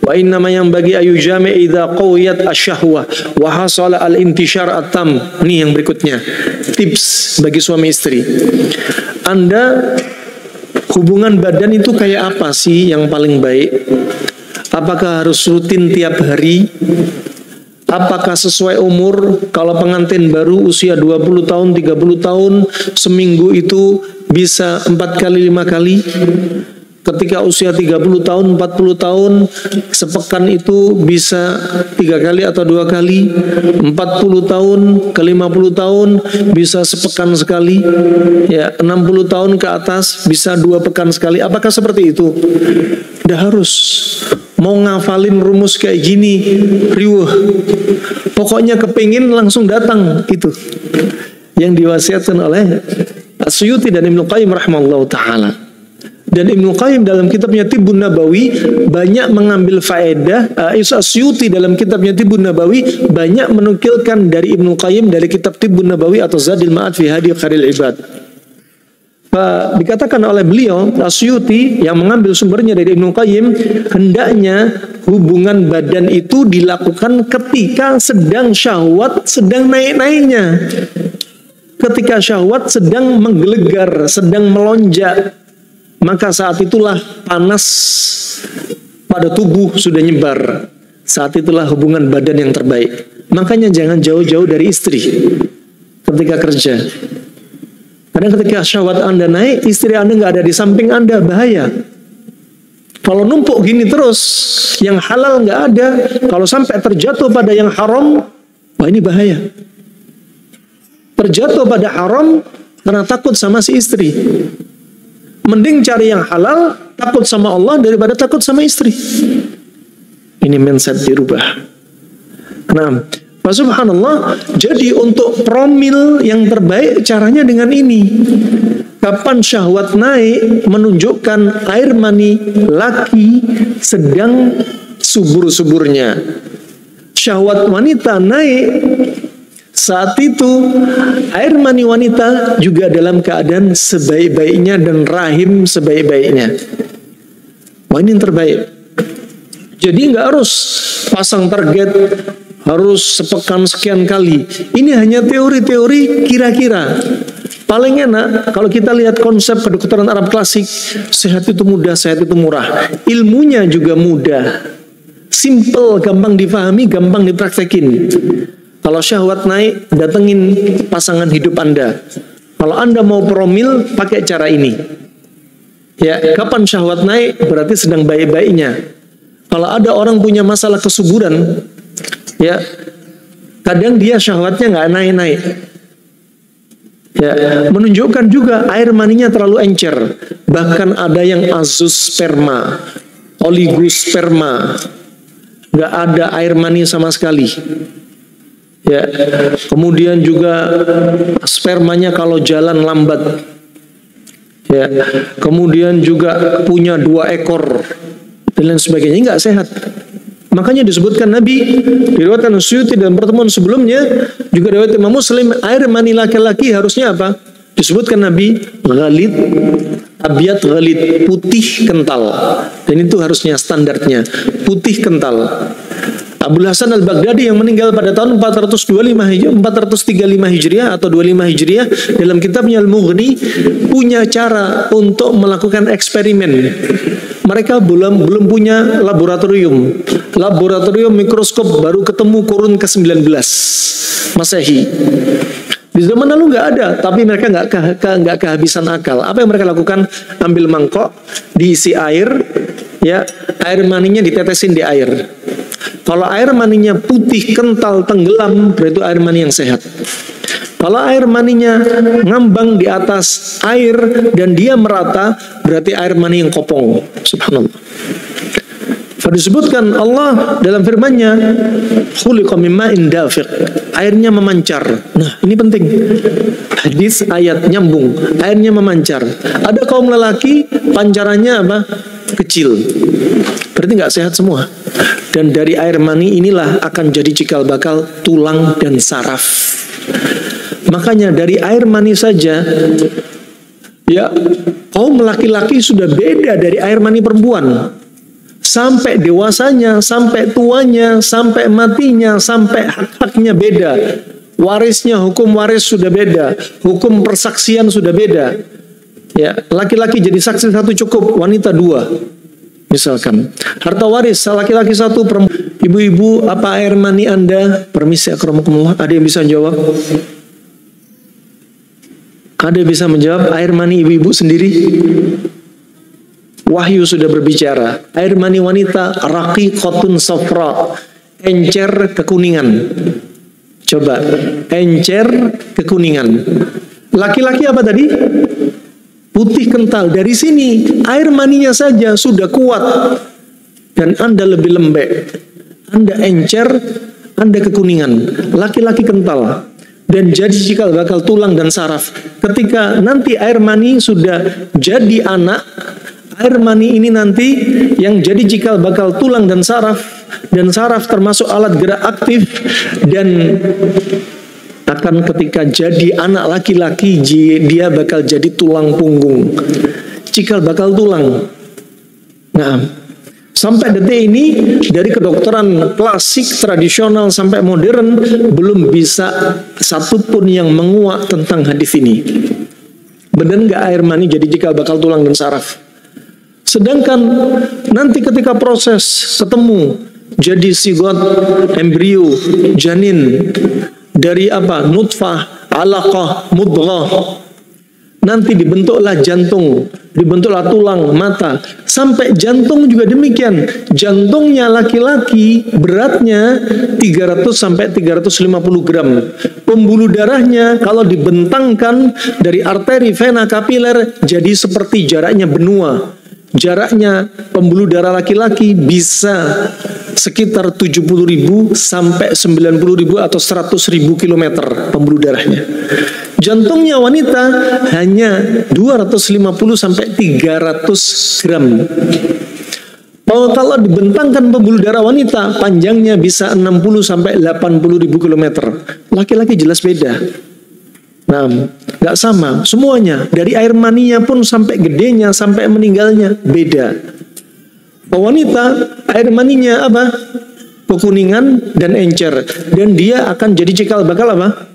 Wa innama yang bagi ayu jami' idza qawiyat asyahwa wa hasala al-intishar at-tam. Ini yang berikutnya, tips bagi suami istri. Anda hubungan badan itu kayak apa sih yang paling baik? Apakah harus rutin tiap hari? Apakah sesuai umur? Kalau pengantin baru usia 20 tahun, 30 tahun, seminggu itu bisa 4 kali, 5 kali. Ketika usia 30 tahun, 40 tahun, sepekan itu bisa 3 kali atau 2 kali. 40 tahun ke 50 tahun bisa sepekan sekali. Ya, 60 tahun ke atas bisa 2 pekan sekali. Apakah seperti itu? Udah harus. Mau ngafalin rumus kayak gini, riuh. Pokoknya kepingin langsung datang itu. Yang diwasiatkan oleh As-Suyuti dan Ibnu Qayyim rahimahullah ta'ala. Dan Ibnu Qayyim dalam kitabnya Tibbun Nabawi banyak mengambil faedah. As-Suyuti dalam kitabnya Tibbun Nabawi banyak menukilkan dari Ibnu Qayyim dari kitab Tibbun Nabawi atau Zadil Ma'ad fi Hadi Khairil Ibad. Dikatakan oleh beliau As-Suyuti yang mengambil sumbernya dari Ibnu Qayyim, hendaknya hubungan badan itu dilakukan ketika sedang syahwat sedang naik-naiknya. Ketika syahwat sedang menggelegar, sedang melonjak, maka saat itulah panas pada tubuh sudah nyebar. Saat itulah hubungan badan yang terbaik. Makanya jangan jauh-jauh dari istri ketika kerja. Karena ketika syahwat Anda naik, istri Anda nggak ada di samping Anda, bahaya. Kalau numpuk gini terus, yang halal nggak ada, kalau sampai terjatuh pada yang haram, wah ini bahaya. Terjatuh pada haram karena takut sama si istri. Mending cari yang halal, takut sama Allah daripada takut sama istri. Ini mindset dirubah. Nah, subhanallah, jadi untuk promil yang terbaik caranya dengan ini. Kapan syahwat naik menunjukkan air mani laki sedang subur-suburnya. Syahwat wanita naik, saat itu air mani wanita juga dalam keadaan sebaik-baiknya dan rahim sebaik-baiknya. Wah, ini yang terbaik. Jadi nggak harus pasang target harus sepekan sekian kali. Ini hanya teori-teori kira-kira. Paling enak kalau kita lihat konsep kedokteran Arab klasik, sehat itu mudah, sehat itu murah. Ilmunya juga mudah, simple, gampang difahami, gampang dipraktekin. Kalau syahwat naik, datengin pasangan hidup Anda. Kalau Anda mau promil, pakai cara ini. Ya, kapan syahwat naik berarti sedang baik-baiknya. Kalau ada orang punya masalah kesuburan, ya, kadang dia syahwatnya nggak naik-naik. Ya, menunjukkan juga air maninya terlalu encer. Bahkan ada yang azoosperma, oligosperma, nggak ada air mani sama sekali. Ya, kemudian juga spermanya kalau jalan lambat. Ya, kemudian juga punya 2 ekor dan lain sebagainya, nggak sehat. Makanya disebutkan Nabi, diriwayatkan Suyuti dalam pertemuan sebelumnya, juga riwayat Imam Muslim, air mani laki-laki harusnya apa? Disebutkan Nabi, ghalid, abyad ghalid, putih kental. Dan itu harusnya standarnya, putih kental. Abul Hasan al-Baghdadi yang meninggal pada tahun 435 Hijriah atau 25 Hijriah, dalam kitabnya Al-Mughni punya cara untuk melakukan eksperimen. Mereka belum punya laboratorium mikroskop, baru ketemu kurun ke-19 Masehi. Di zaman lalu nggak ada, tapi mereka nggak kehabisan akal. Apa yang mereka lakukan? Ambil mangkok, diisi air, ya, air maninya ditetesin di air. Kalau air maninya putih, kental, tenggelam, berarti air mani yang sehat. Kalau air maninya ngambang di atas air dan dia merata, berarti air mani yang kopong. Subhanallah. Disebutkan Allah dalam firman-Nya, khuliqa min ma'in dafiq, airnya memancar. Nah, ini penting. Hadis ayat nyambung, airnya memancar. Ada kaum lelaki pancarannya apa? Kecil. Berarti nggak sehat semua. Dan dari air mani inilah akan jadi cikal bakal tulang dan saraf. Makanya dari air mani saja Ya, kaum laki-laki sudah beda dari air mani perempuan. Sampai dewasanya, sampai tuanya, sampai matinya, sampai hak-haknya beda. Warisnya, hukum waris sudah beda, hukum persaksian sudah beda. Ya, laki-laki jadi saksi satu cukup, wanita dua. Misalkan, harta waris laki-laki satu, ibu-ibu apa air mani Anda? Permisi akramakumullah, ada yang bisa jawab? Ada yang bisa menjawab air mani ibu-ibu sendiri? Wahyu sudah berbicara, air mani wanita raqiqatun safra, encer kekuningan. Coba, encer kekuningan. Laki-laki apa tadi? Putih kental. Dari sini air maninya saja sudah kuat dan Anda lebih lembek. Anda encer, Anda kekuningan. Laki-laki kental dan jadi cikal bakal tulang dan saraf. Ketika nanti air mani sudah jadi anak, air mani ini nanti yang jadi cikal bakal tulang dan saraf termasuk alat gerak aktif, dan akan ketika jadi anak laki-laki dia bakal jadi tulang punggung, cikal bakal tulang. Nah, sampai detik ini dari kedokteran klasik tradisional sampai modern belum bisa satupun yang menguak tentang hadis ini. Benar nggak air mani jadi cikal bakal tulang dan saraf? Sedangkan nanti ketika proses ketemu jadi zigot, embrio, janin, dari apa? Nutfah, alaqah, mudghah. Nanti dibentuklah jantung, dibentuklah tulang, mata. Sampai jantung juga demikian. Jantungnya laki-laki beratnya 300 sampai 350 gram. Pembuluh darahnya kalau dibentangkan dari arteri, vena, kapiler jadi seperti jaraknya benua. Jaraknya pembuluh darah laki-laki bisa sekitar 70.000 sampai 90.000 atau 100.000 kilometer pembuluh darahnya. Jantungnya wanita hanya 250 sampai 300 gram. Kalau dibentangkan pembuluh darah wanita, panjangnya bisa 60 sampai 80.000 kilometer. Laki-laki jelas beda. Nah, nggak sama semuanya, dari air maninya pun sampai gedenya sampai meninggalnya beda. Wanita air maninya apa? Kekuningan dan encer, dan dia akan jadi cikal bakal apa?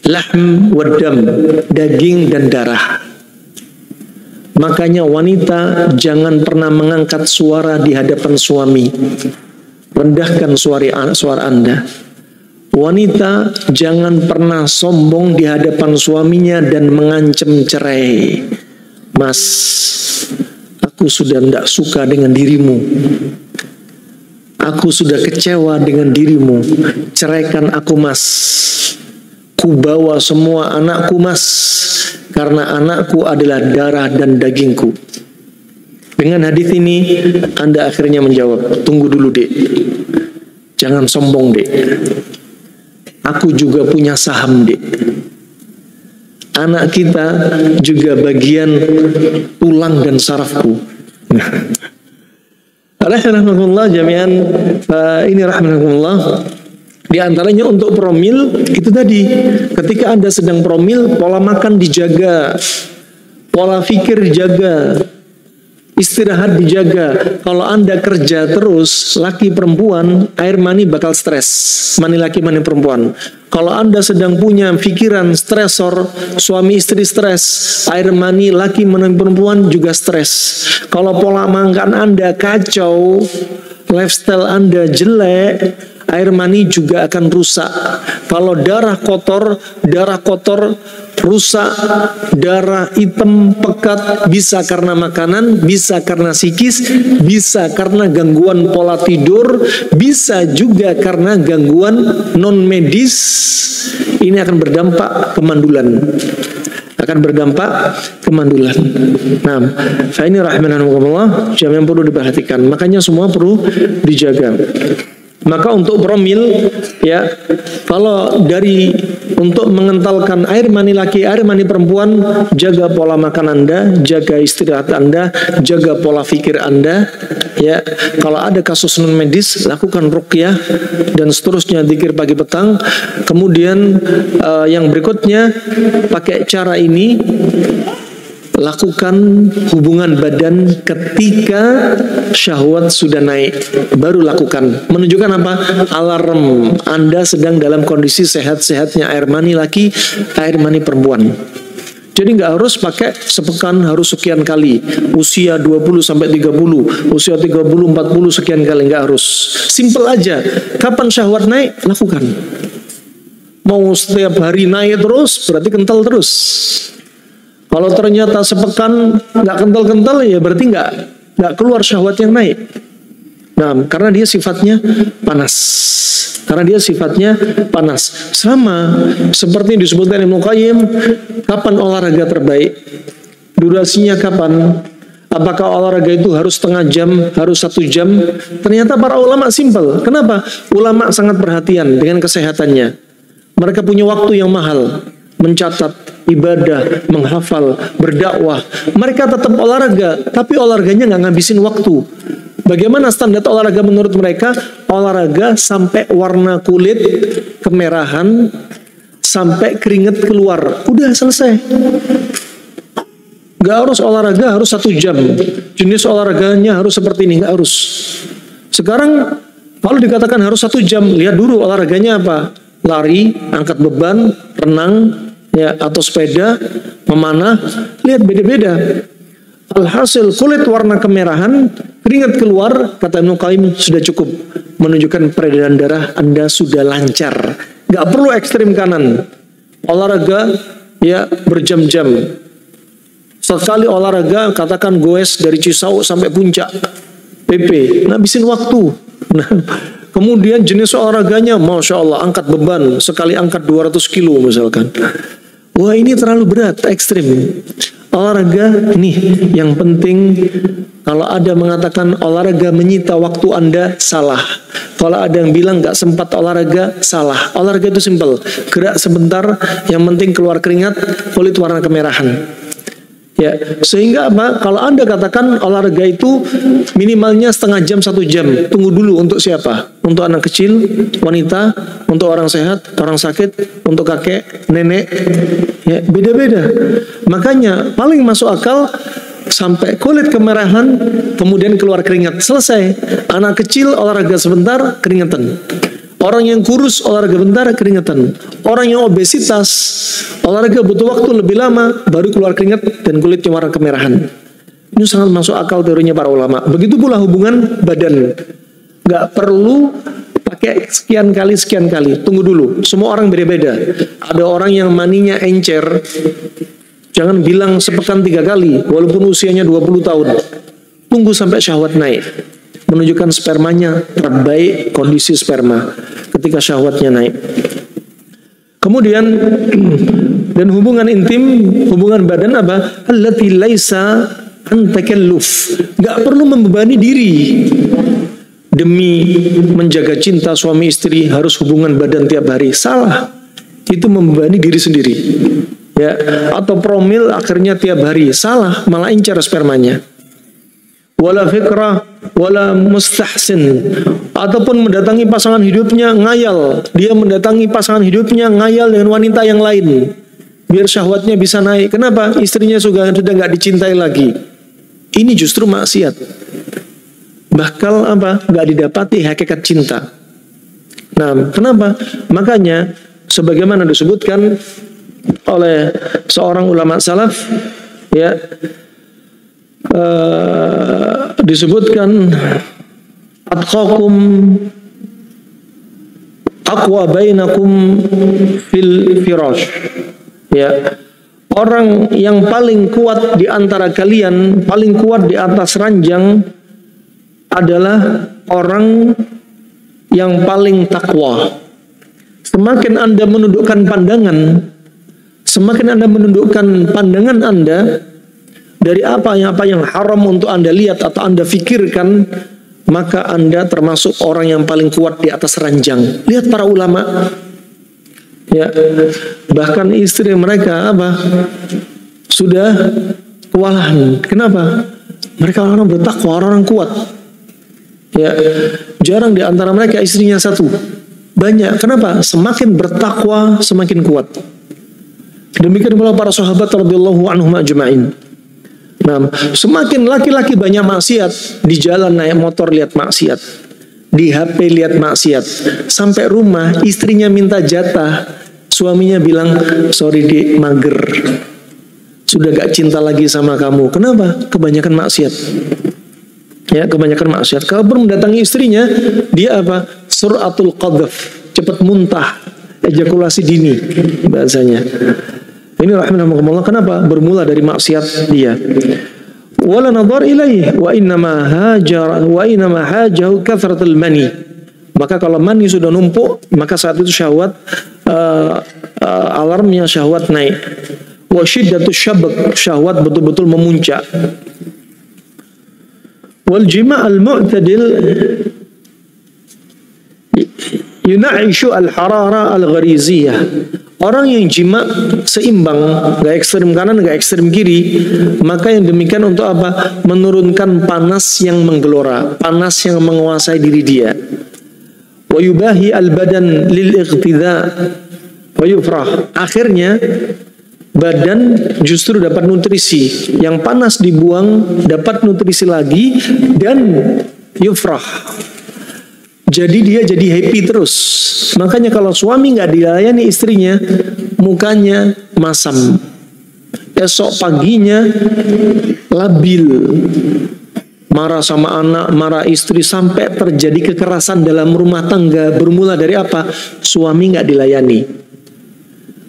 Lahm wadam, daging dan darah. Makanya wanita jangan pernah mengangkat suara di hadapan suami. Rendahkan suara Anda. Wanita jangan pernah sombong di hadapan suaminya dan mengancam cerai. Mas, aku sudah tidak suka dengan dirimu. Aku sudah kecewa dengan dirimu. Ceraikan aku, mas. Ku bawa semua anakku, mas. Karena anakku adalah darah dan dagingku. Dengan hadis ini, Anda akhirnya menjawab, tunggu dulu, dek. Jangan sombong, dek. Aku juga punya saham, dek. Anak kita juga bagian tulang dan sarafku. Rahimahullah jami'an. Ini rahimahullah. Di antaranya untuk promil itu tadi. Ketika Anda sedang promil, pola makan dijaga, pola pikir dijaga, istirahat dijaga. Kalau Anda kerja terus, laki perempuan, air mani bakal stres. Mani laki, mani perempuan. Kalau Anda sedang punya pikiran stresor, suami istri stres, air mani laki, mani perempuan juga stres. Kalau pola makan Anda kacau, lifestyle Anda jelek, air mani juga akan rusak. Kalau darah kotor rusak. Darah hitam pekat bisa karena makanan, bisa karena psikis, bisa karena gangguan pola tidur, bisa juga karena gangguan non medis. Ini akan berdampak kemandulan. Nah, ini rahimahullah, jam yang perlu diperhatikan. Makanya semua perlu dijaga. Maka untuk promil, ya, kalau dari untuk mengentalkan air mani laki, air mani perempuan, jaga pola makan Anda, jaga istirahat Anda, jaga pola pikir Anda, ya. Kalau ada kasus non medis, lakukan ruqyah dan seterusnya, zikir pagi petang. Kemudian yang berikutnya, pakai cara ini, lakukan hubungan badan ketika syahwat sudah naik, baru lakukan. Menunjukkan apa? Alarm Anda sedang dalam kondisi sehat-sehatnya air mani laki, air mani perempuan. Jadi nggak harus pakai sepekan harus sekian kali, usia 20 sampai 30, usia 30 40 sekian kali, nggak harus. Simple aja. Kapan syahwat naik, lakukan. Mau setiap hari naik terus, berarti kental terus. Kalau ternyata sepekan nggak kental-kental, ya berarti nggak keluar syahwat yang naik. Nah, karena dia sifatnya panas. Karena dia sifatnya panas. Sama seperti disebutkan Ibnu Qayyim, kapan olahraga terbaik? Durasinya kapan? Apakah olahraga itu harus setengah jam, harus 1 jam? Ternyata para ulama simpel. Kenapa? Ulama sangat perhatian dengan kesehatannya. Mereka punya waktu yang mahal, mencatat ibadah, menghafal, berdakwah. Mereka tetap olahraga, tapi olahraganya nggak ngabisin waktu. Bagaimana standar olahraga menurut mereka? Olahraga sampai warna kulit kemerahan, sampai keringet keluar, udah selesai. Nggak harus olahraga harus 1 jam. Jenis olahraganya harus seperti ini, nggak harus. Sekarang kalau dikatakan harus 1 jam, lihat dulu olahraganya apa? Lari, angkat beban, renang, ya, atau sepeda, memanah, lihat beda-beda. Alhasil kulit warna kemerahan, keringat keluar, kata Ibnu Qayyim, sudah cukup menunjukkan peredaran darah Anda sudah lancar. Gak perlu ekstrim kanan. Olahraga, ya, berjam-jam. Sekali olahraga, katakan goes dari Cisauk sampai puncak PP, ngabisin waktu. Nah, kemudian jenis olahraganya, Masya Allah, angkat beban, sekali angkat 200 kilo misalkan. Wah, ini terlalu berat, ekstrim. Olahraga, nih yang penting, kalau ada mengatakan olahraga menyita waktu Anda, salah. Kalau ada yang bilang gak sempat olahraga, salah. Olahraga itu simpel, gerak sebentar, yang penting keluar keringat, kulit warna kemerahan. Ya, sehingga apa? Kalau Anda katakan olahraga itu minimalnya setengah jam 1 jam, tunggu dulu untuk siapa? Untuk anak kecil, wanita, untuk orang sehat, orang sakit, untuk kakek, nenek, ya beda-beda. Makanya paling masuk akal sampai kulit kemerahan, kemudian keluar keringat, selesai. Anak kecil olahraga sebentar, keringetan. Orang yang kurus olahraga bentar, keringetan. Orang yang obesitas olahraga butuh waktu lebih lama, baru keluar keringat dan kulitnya warna kemerahan. Ini sangat masuk akal teorinya para ulama. Begitu pula hubungan badan. Gak perlu pakai sekian kali. Tunggu dulu. Semua orang beda-beda. Ada orang yang maninya encer. Jangan bilang sepekan 3 kali, walaupun usianya 20 tahun. Tunggu sampai syahwat naik. Menunjukkan spermanya terbaik kondisi sperma ketika syahwatnya naik. Kemudian dan hubungan intim, hubungan badan apa? Allati laisa an takalluf. Enggak perlu membebani diri. Demi menjaga cinta suami istri harus hubungan badan tiap hari. Salah. Itu membebani diri sendiri. Ya, atau promil akhirnya tiap hari. Salah, malah incar spermanya. Wala fikrah, wala mustahsin, ataupun mendatangi pasangan hidupnya ngayal. Dia mendatangi pasangan hidupnya ngayal dengan wanita yang lain, biar syahwatnya bisa naik. Kenapa? Istrinya sudah nggak dicintai lagi. Ini justru maksiat. Bakal apa? Nggak didapati hakikat cinta. Nah, kenapa? Makanya, sebagaimana disebutkan oleh seorang ulama salaf, ya, disebutkan atqakum aqwa bainakum fil firash, ya, orang yang paling kuat di antara kalian, paling kuat di atas ranjang adalah orang yang paling takwa. Semakin Anda menundukkan pandangan, semakin Anda menundukkan pandangan Anda dari apa yang haram untuk Anda lihat atau Anda fikirkan, maka Anda termasuk orang yang paling kuat di atas ranjang. Lihat para ulama, ya, bahkan istri mereka apa? Sudah kewalahan. Kenapa? Mereka orang bertakwa, orang kuat. Ya, jarang di antara mereka istrinya satu. Banyak. Kenapa? Semakin bertakwa, semakin kuat. Demikian pula para sahabat radhiyallahu anhum ajma'in. Nah, semakin laki-laki banyak maksiat, di jalan naik motor lihat maksiat, di HP lihat maksiat, sampai rumah istrinya minta jatah, suaminya bilang, sorry dik, mager, sudah gak cinta lagi sama kamu. Kenapa? Kebanyakan maksiat. Ya, kebanyakan maksiat. Kalau pun mendatangi istrinya, dia apa? Suratul qadhaf, cepat muntah, ejakulasi dini bahasanya. Ini rahimahumullah, kenapa? Bermula dari maksiat dia. Wala nadhar ilaih wa innama hajahu kathratul mani. Maka kalau mani sudah numpuk, maka saat itu syahwat, alarmnya syahwat naik. Wa syiddatu syabak, syahwat betul-betul memuncak. Wal jima' al-mu'tadil yuna'ishu al-harara al-ghariziyah. Orang yang jima seimbang, gak ekstrem kanan, gak ekstrem kiri, maka yang demikian untuk apa? Menurunkan panas yang menggelora, panas yang menguasai diri dia. Wa yubahi al-badan lil-iqtidha wa yufrah. Akhirnya badan justru dapat nutrisi, yang panas dibuang dapat nutrisi lagi, dan yufrah, jadi dia jadi happy terus. Makanya kalau suami nggak dilayani istrinya, mukanya masam, esok paginya labil, marah sama anak, marah istri, sampai terjadi kekerasan dalam rumah tangga. Bermula dari apa? Suami nggak dilayani,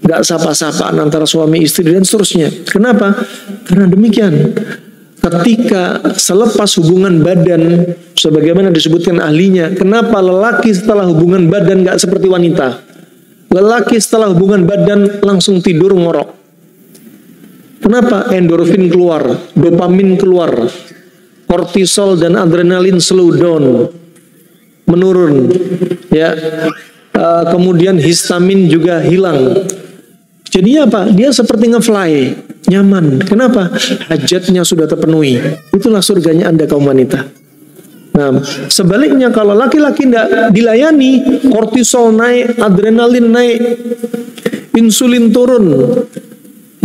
nggak sapa-sapaan antara suami istri dan seterusnya. Kenapa? Karena demikian. Ketika selepas hubungan badan, sebagaimana disebutkan ahlinya, kenapa lelaki setelah hubungan badan nggak seperti wanita? Lelaki setelah hubungan badan langsung tidur ngorok. Kenapa? Endorfin keluar, dopamin keluar, kortisol dan adrenalin slow down, menurun, ya. Kemudian histamin juga hilang. Jadinya apa? Dia seperti nge-fly, nyaman. Kenapa? Hajatnya sudah terpenuhi. Itulah surganya Anda kaum wanita. Nah, sebaliknya kalau laki-laki tidak dilayani, kortisol naik, adrenalin naik, insulin turun.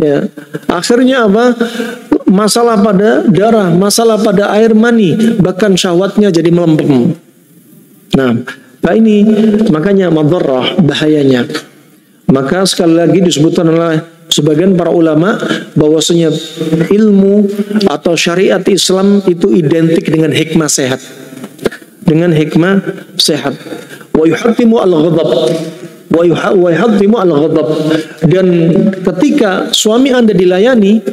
Ya, akhirnya apa? Masalah pada darah, masalah pada air mani, bahkan syahwatnya jadi melempem. Nah, ini makanya madharrah, bahayanya. Maka sekali lagi disebutkan oleh sebagian para ulama bahwasanya ilmu atau syariat Islam itu identik dengan hikmah sehat. Dengan hikmah sehat. Wa yuhattimu al-ghadab. Wa yuhattimu al-ghadab. Dan ketika suami Anda dilayani,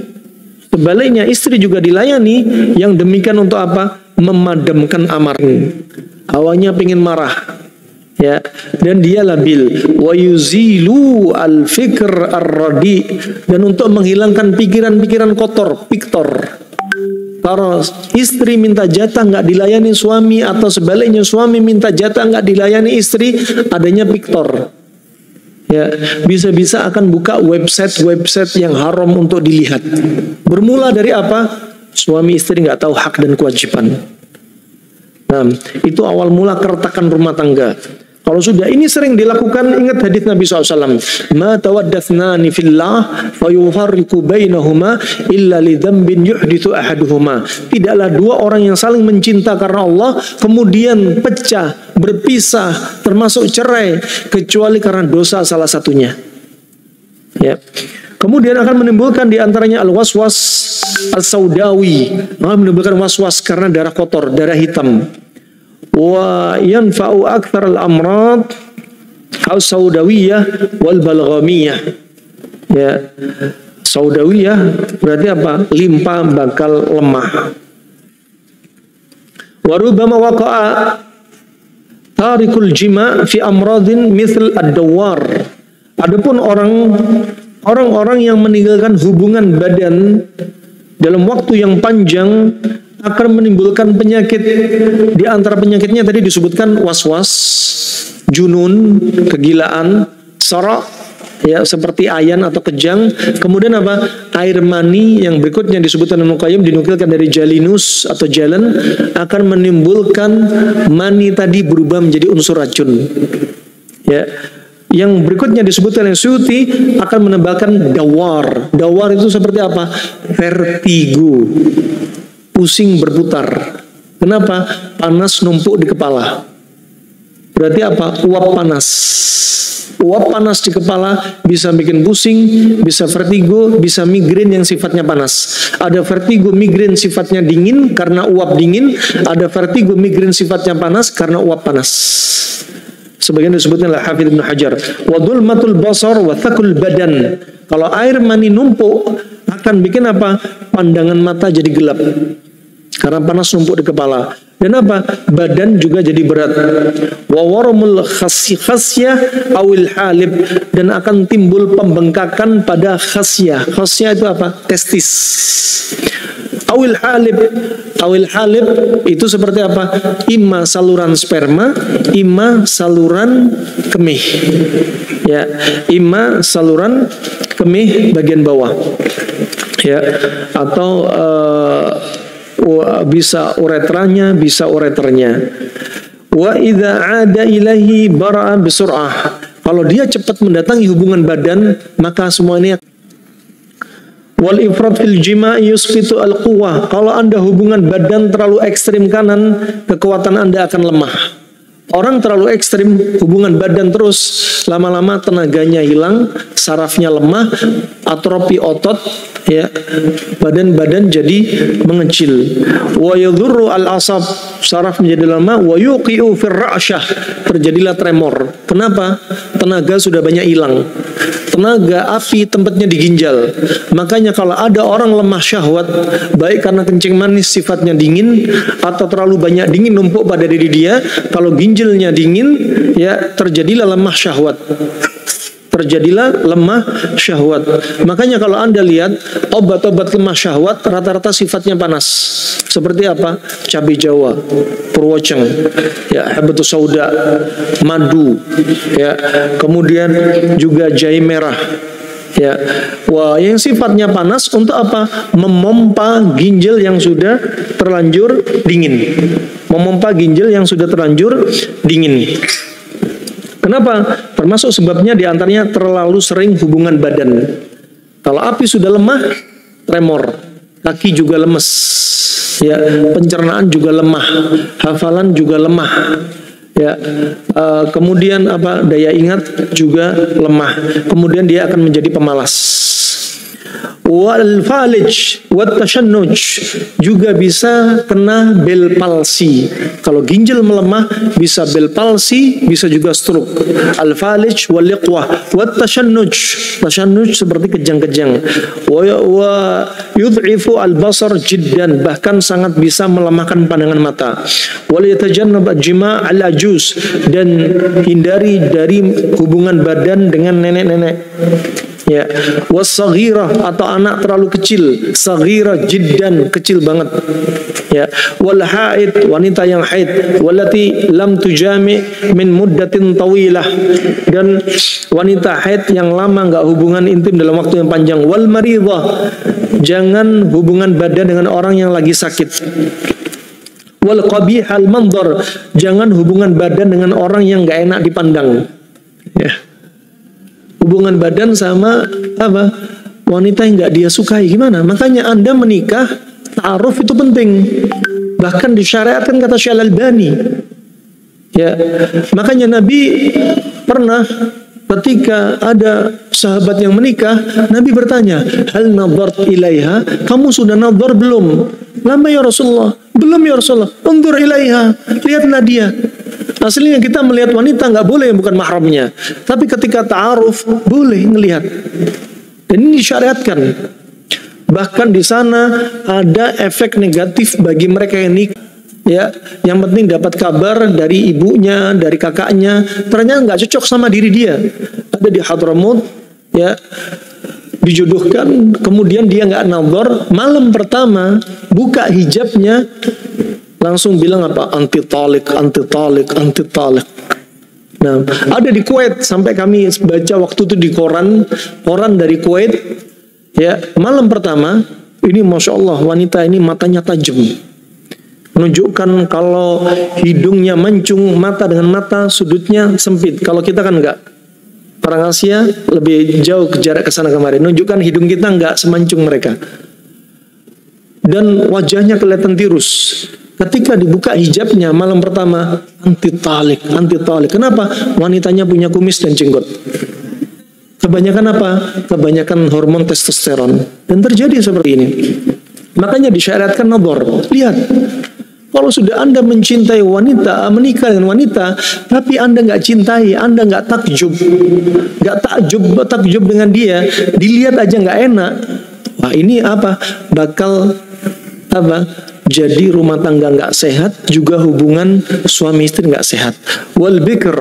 sebaliknya istri juga dilayani, yang demikian untuk apa? Memadamkan amarnya. Hawanya pengen marah. Ya, dan dia labil. Wa yuzilu al-fikr ar-radi, dan untuk menghilangkan pikiran-pikiran kotor, piktor. Kalau istri minta jatah nggak dilayani suami, atau sebaliknya suami minta jatah nggak dilayani istri, adanya piktor. Ya, bisa-bisa akan buka website yang haram untuk dilihat. Bermula dari apa? Suami istri nggak tahu hak dan kewajiban. Nah, itu awal mula keretakan rumah tangga. Kalau sudah ini sering dilakukan, ingat hadis Nabi SAW. Ma tawaddathnani fillah fa yufarriqu bainahuma illa li dzambin yuhditsu ahaduhuma. Tidaklah dua orang yang saling mencinta karena Allah kemudian pecah, berpisah, termasuk cerai, kecuali karena dosa salah satunya. Ya. Kemudian akan menimbulkan diantaranya al-waswas as-saudawi, menimbulkan waswas karena darah kotor, darah hitam. Wa yanfa'u akthar al-amrad as-saudawiyah wal balghamiyah. Ya, saudawiyah berarti apa? Limpa bakal lemah. Wa rubbama waqa'a tarikul jima' fi amradin mithl ad-dawar. Adapun orang-orang yang meninggalkan hubungan badan dalam waktu yang panjang akan menimbulkan penyakit. Di antara penyakitnya tadi disebutkan was-was, junun, kegilaan, sara, ya seperti ayan atau kejang. Kemudian apa? Air mani yang berikutnya disebutkan Ibnu Qayyim, dinukilkan dari Jalinus atau jalan, akan menimbulkan mani tadi berubah menjadi unsur racun. Ya. Yang berikutnya disebutkan oleh Suyuti akan menebalkan dawar. Dawar itu seperti apa? Vertigo, pusing berputar. Kenapa? Panas numpuk di kepala. Berarti apa? Uap panas. Uap panas di kepala bisa bikin pusing, bisa vertigo, bisa migrain yang sifatnya panas. Ada vertigo migrain sifatnya dingin karena uap dingin, ada vertigo migrain sifatnya panas karena uap panas. Sebagian disebutnya oleh Hafidz Ibnu Hajar. Wa dhulmatul basar wa thaqul badan. Kalau air mani numpuk akan bikin apa? Pandangan mata jadi gelap. Karena panas numpuk di kepala. Dan apa? Badan juga jadi berat. Wa waramul khasyah awil halib, dan akan timbul pembengkakan pada khasyah. Khasyah itu apa? Testis. Awil halib. Awil halib itu seperti apa? Ima saluran sperma, ima saluran kemih. Ya, ima saluran kemih bagian bawah. Ya, atau bisa uretranya, bisa ureternya. Wa idza ada ilahi bara'a bisur'ah. Kalau dia cepat mendatangi hubungan badan, maka semua ini. Wal ifrat fil jima'i yusqitu al quwwah. Kalau Anda hubungan badan terlalu ekstrim kanan, kekuatan Anda akan lemah. Orang terlalu ekstrim hubungan badan terus, lama-lama tenaganya hilang, sarafnya lemah, atrofi otot, ya, badan-badan jadi mengecil. Wa yadhurru al-asab, saraf menjadi lemah. Wa yuqi'u fir ra'syah, terjadilah tremor. Kenapa? Tenaga sudah banyak hilang. Tenaga api tempatnya di ginjal. Makanya kalau ada orang lemah syahwat, baik karena kencing manis sifatnya dingin atau terlalu banyak dingin numpuk pada diri dia, kalau ginjalnya dingin, ya terjadilah lemah syahwat. Terjadilah lemah syahwat. Makanya kalau Anda lihat obat-obat lemah syahwat rata-rata sifatnya panas. Seperti apa? Cabai Jawa, purwoceng, ya, habatus sauda, madu, ya, kemudian juga jahe merah. Ya, wah, yang sifatnya panas untuk apa? Memompa ginjal yang sudah terlanjur dingin. Memompa ginjal yang sudah terlanjur dingin. Kenapa? Termasuk sebabnya diantaranya terlalu sering hubungan badan. Kalau api sudah lemah, tremor, kaki juga lemes, ya, pencernaan juga lemah, hafalan juga lemah, ya, kemudian apa? Daya ingat juga lemah. Kemudian dia akan menjadi pemalas. Wal falij wat tashannuj, juga bisa kena bel palsi. Kalau ginjal melemah bisa bel palsi, bisa juga stroke. Al falij wal liqwah wat tashannuj. Tashannuj seperti kejang-kejang. Wa yud'ifu al basar jiddan, bahkan sangat bisa melemahkan pandangan mata. Wal yatajannab jima' al ajuz, dan hindari dari hubungan badan dengan nenek-nenek. Ya, was-saghirah, atau anak terlalu kecil, saghirah jiddan, kecil banget. Ya, wal haid, wanita yang haid, walati lam tujami min muddatin tawilah, dan wanita haid yang lama enggak hubungan intim dalam waktu yang panjang. Wal maridhah, jangan hubungan badan dengan orang yang lagi sakit. Wal qabihal mandhar, jangan hubungan badan dengan orang yang enggak enak dipandang. Ya. Hubungan badan sama apa? Wanita yang nggak dia sukai, gimana? Makanya Anda menikah, ta'aruf itu penting. Bahkan disyariatkan, kata Syekh Al-Albani. Ya, makanya Nabi pernah ketika ada sahabat yang menikah, Nabi bertanya, hal nadhart ilaiha, kamu sudah nadhar belum? Lama ya Rasulullah. Belum ya Rasulullah. Undur ilaiha, lihatlah dia. Aslinya kita melihat wanita nggak boleh yang bukan mahramnya, tapi ketika ta'aruf boleh ngelihat. Dan ini disyariatkan. Bahkan di sana ada efek negatif bagi mereka yang nikah. Ya, yang penting dapat kabar dari ibunya, dari kakaknya, ternyata nggak cocok sama diri dia. Ada di Hadramaut, ya, dijodohkan, kemudian dia nggak nazar, malam pertama buka hijabnya langsung bilang apa? Anti talik, anti talik, anti talik. Nah, ada di Kuwait, sampai kami baca waktu itu di koran dari Kuwait, ya, malam pertama ini masya Allah wanita ini matanya tajam, menunjukkan kalau hidungnya mancung, mata dengan mata sudutnya sempit. Kalau kita kan enggak, orang Asia lebih jauh ke jarak ke sana kemari, menunjukkan hidung kita enggak semancung mereka, dan wajahnya kelihatan tirus. Ketika dibuka hijabnya malam pertama, anti talik, anti talik. Kenapa? Wanitanya punya kumis dan jenggot. Kebanyakan apa? Kebanyakan hormon testosteron. Dan terjadi seperti ini. Makanya disyariatkan nazar. Lihat, kalau sudah Anda mencintai wanita, menikah dengan wanita, tapi Anda nggak cintai, Anda nggak takjub dengan dia, dilihat aja nggak enak. Wah, ini apa? Bakal apa? Jadi rumah tangga nggak sehat, juga hubungan suami istri nggak sehat. Wal bikr,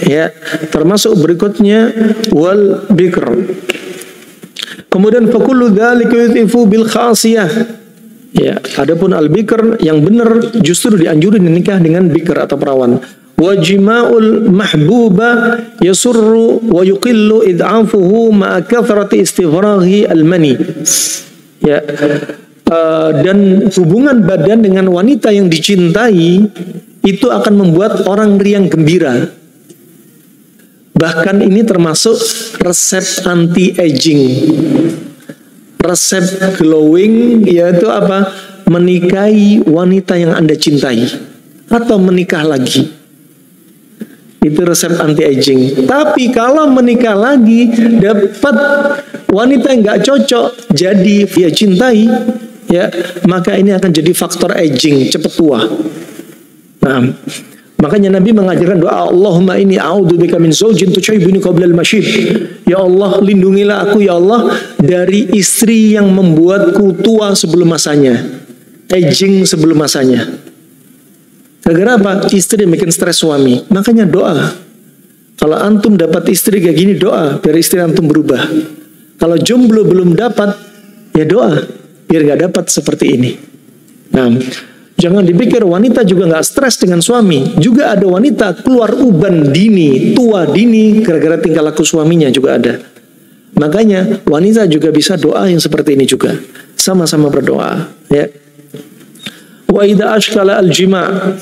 ya, termasuk berikutnya wal bikr. Kemudian fakullu dzalika yutifu bil khasiyah. Ya, adapun al bikr yang benar justru dianjurin nikah dengan bikr atau perawan. Wa jima'ul mahbuba yasurru wa yuqillu id'afuhu ma'a kathrati istifraghi al mani. Ya. Dan hubungan badan dengan wanita yang dicintai itu akan membuat orang riang gembira. Bahkan ini termasuk resep anti-aging, resep glowing, yaitu apa? Menikahi wanita yang Anda cintai atau menikah lagi. Itu resep anti-aging. Tapi kalau menikah lagi dapat wanita yang nggak cocok, jadi dia cintai, ya, maka ini akan jadi faktor aging, cepat tua. Nah, makanya Nabi mengajarkan doa, Allahumma inni a'udzubika min zaujin tushayibuni qabla al-mashib. Ya Allah, lindungilah aku ya Allah dari istri yang membuatku tua sebelum masanya, aging sebelum masanya. Gara-gara apa? Istri yang bikin stres suami. Makanya doa. Kalau antum dapat istri kayak gini, doa biar istri antum berubah. Kalau jomblo belum dapat, ya doa biar gak dapat seperti ini. Nah, jangan dipikir wanita juga gak stres dengan suami. Juga ada wanita keluar uban dini, tua dini, gara-gara tingkah laku suaminya juga ada. Makanya wanita juga bisa doa yang seperti ini juga. Sama-sama berdoa, ya. Wa idza ashkala al-jima',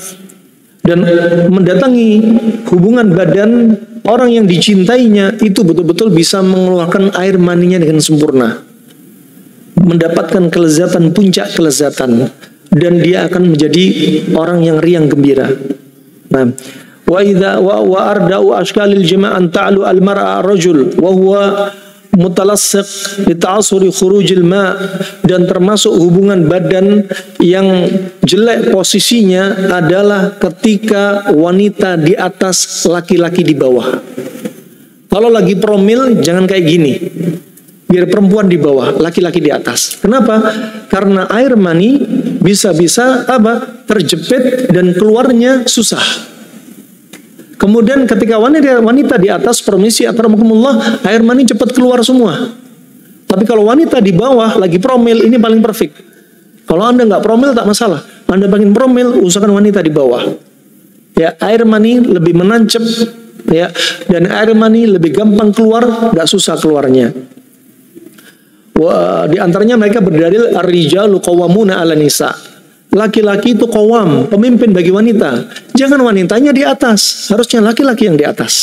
dan mendatangi hubungan badan orang yang dicintainya itu betul-betul bisa mengeluarkan air maninya dengan sempurna, mendapatkan kelezatan, puncak kelezatan, dan dia akan menjadi orang yang riang gembira. Nah, wa idza wa arda'u ashkalil jima'an ta'lu al-mar'a rajul wa huwa mutalassiq li ta'assuri khurujil ma', dan termasuk hubungan badan yang jelek posisinya adalah ketika wanita di atas, laki-laki di bawah. Kalau lagi promil jangan kayak gini. Biar perempuan di bawah, laki-laki di atas. Kenapa? Karena air mani bisa-bisa apa? Terjepit dan keluarnya susah. Kemudian ketika wanita di atas, permisi akramakumullah, air mani cepat keluar semua. Tapi kalau wanita di bawah lagi promil, ini paling perfect. Kalau Anda nggak promil tak masalah. Anda pengen promil, usahakan wanita di bawah. Ya, air mani lebih menancap, ya, dan air mani lebih gampang keluar, nggak susah keluarnya. Wah, di antaranya mereka berdalil ar-rijalu qawwamuna 'ala nisa. Laki-laki itu qawwam, pemimpin bagi wanita. Jangan wanitanya di atas, harusnya laki-laki yang di atas.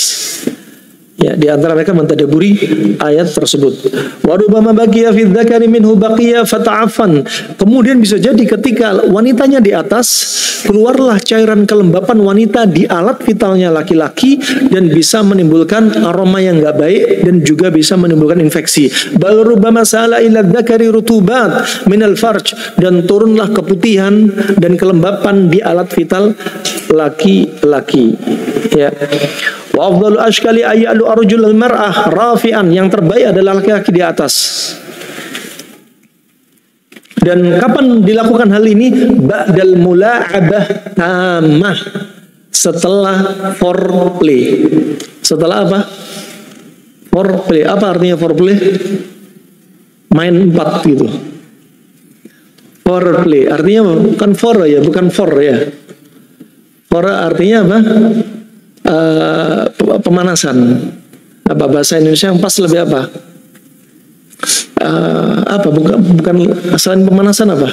Ya, di antara mereka mentadaburi ayat tersebut. Wa rubbama baqiya fi dzakari minhu baqiya fata'affan. Kemudian bisa jadi ketika wanitanya di atas, keluarlah cairan kelembapan wanita di alat vitalnya laki-laki dan bisa menimbulkan aroma yang enggak baik dan juga bisa menimbulkan infeksi. Bal rubbama sala ila dzakari rutubat minal farj, dan turunlah keputihan dan kelembapan di alat vital laki-laki. Ya. Wa afdalu ashkali ayyalu arjul al-mar'ah rafi'an, yang terbaik adalah laki-laki di atas. Dan kapan dilakukan hal ini? Ba'dal mula'abah tamah, setelah foreplay. Setelah apa? Foreplay. Apa artinya foreplay? main 4 gitu. Foreplay artinya bukan bukan for ya. For artinya apa? Pemanasan. Apa bahasa Indonesia yang pas lebih apa? Bukan selain pemanasan apa?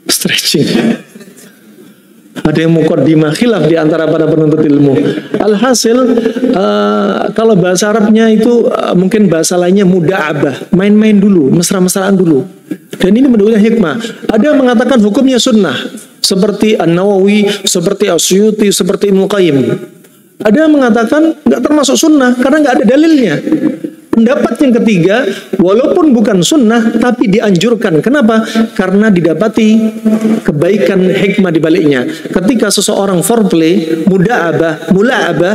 Stretching. Ada yang muqaddimah khilaf di antara para penuntut ilmu. Alhasil kalau bahasa Arabnya itu mungkin bahasa lainnya muda'abah, main-main dulu, mesra-mesraan dulu. Dan ini menurut hikmah. Ada yang mengatakan hukumnya sunnah, seperti An-Nawawi, seperti As-Suyuti, seperti Ibnu Qayyim. Ada yang mengatakan nggak termasuk sunnah karena nggak ada dalilnya. Pendapat yang ketiga, walaupun bukan sunnah, tapi dianjurkan. Kenapa? Karena didapati kebaikan hikmah di baliknya. Ketika seseorang foreplay, mula'abah,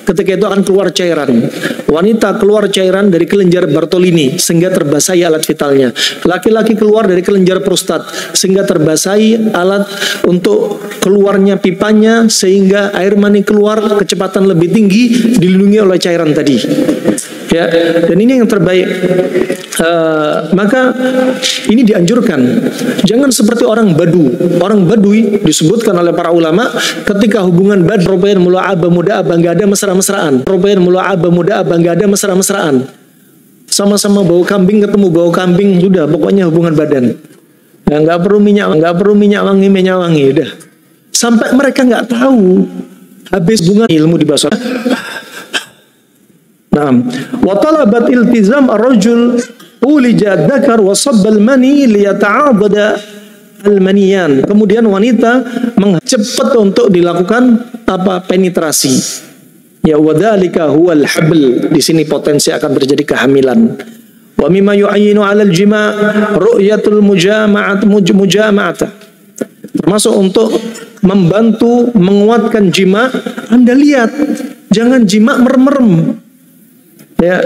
ketika itu akan keluar cairan. Wanita keluar cairan dari kelenjar Bartolini sehingga terbasahi alat vitalnya. Laki-laki keluar dari kelenjar prostat sehingga terbasahi alat untuk keluarnya pipanya sehingga air mani keluar kecepatan lebih tinggi dilindungi oleh cairan tadi. Ya, dan ini yang terbaik. Maka ini dianjurkan. Jangan seperti orang Badu. Orang Badui disebutkan oleh para ulama ketika hubungan bad robayan mula'abah muda'abah nggak ada mesra-mesraan. Robayan mula'abah muda'abah nggak ada mesra-mesraan. Sama-sama bau kambing ketemu bau kambing, sudah pokoknya hubungan badan. Ya, nggak perlu minyak wangi udah. Sampai mereka nggak tahu habis bunga ilmu dibahas. Naam. Wa talabat iltizam ar-rajul ulija dzakar wa sabbal mani liyata'abada al-maniyan. Kemudian wanita cepat untuk dilakukan penetrasi. Ya wadzalika huwal habl. Di sini potensi akan terjadi kehamilan. Wa mimma yu'ayyinu 'alal jima' ru'yatul mujama'at. Termasuk untuk membantu menguatkan jima, Anda lihat, jangan jima merem-merem. Ya,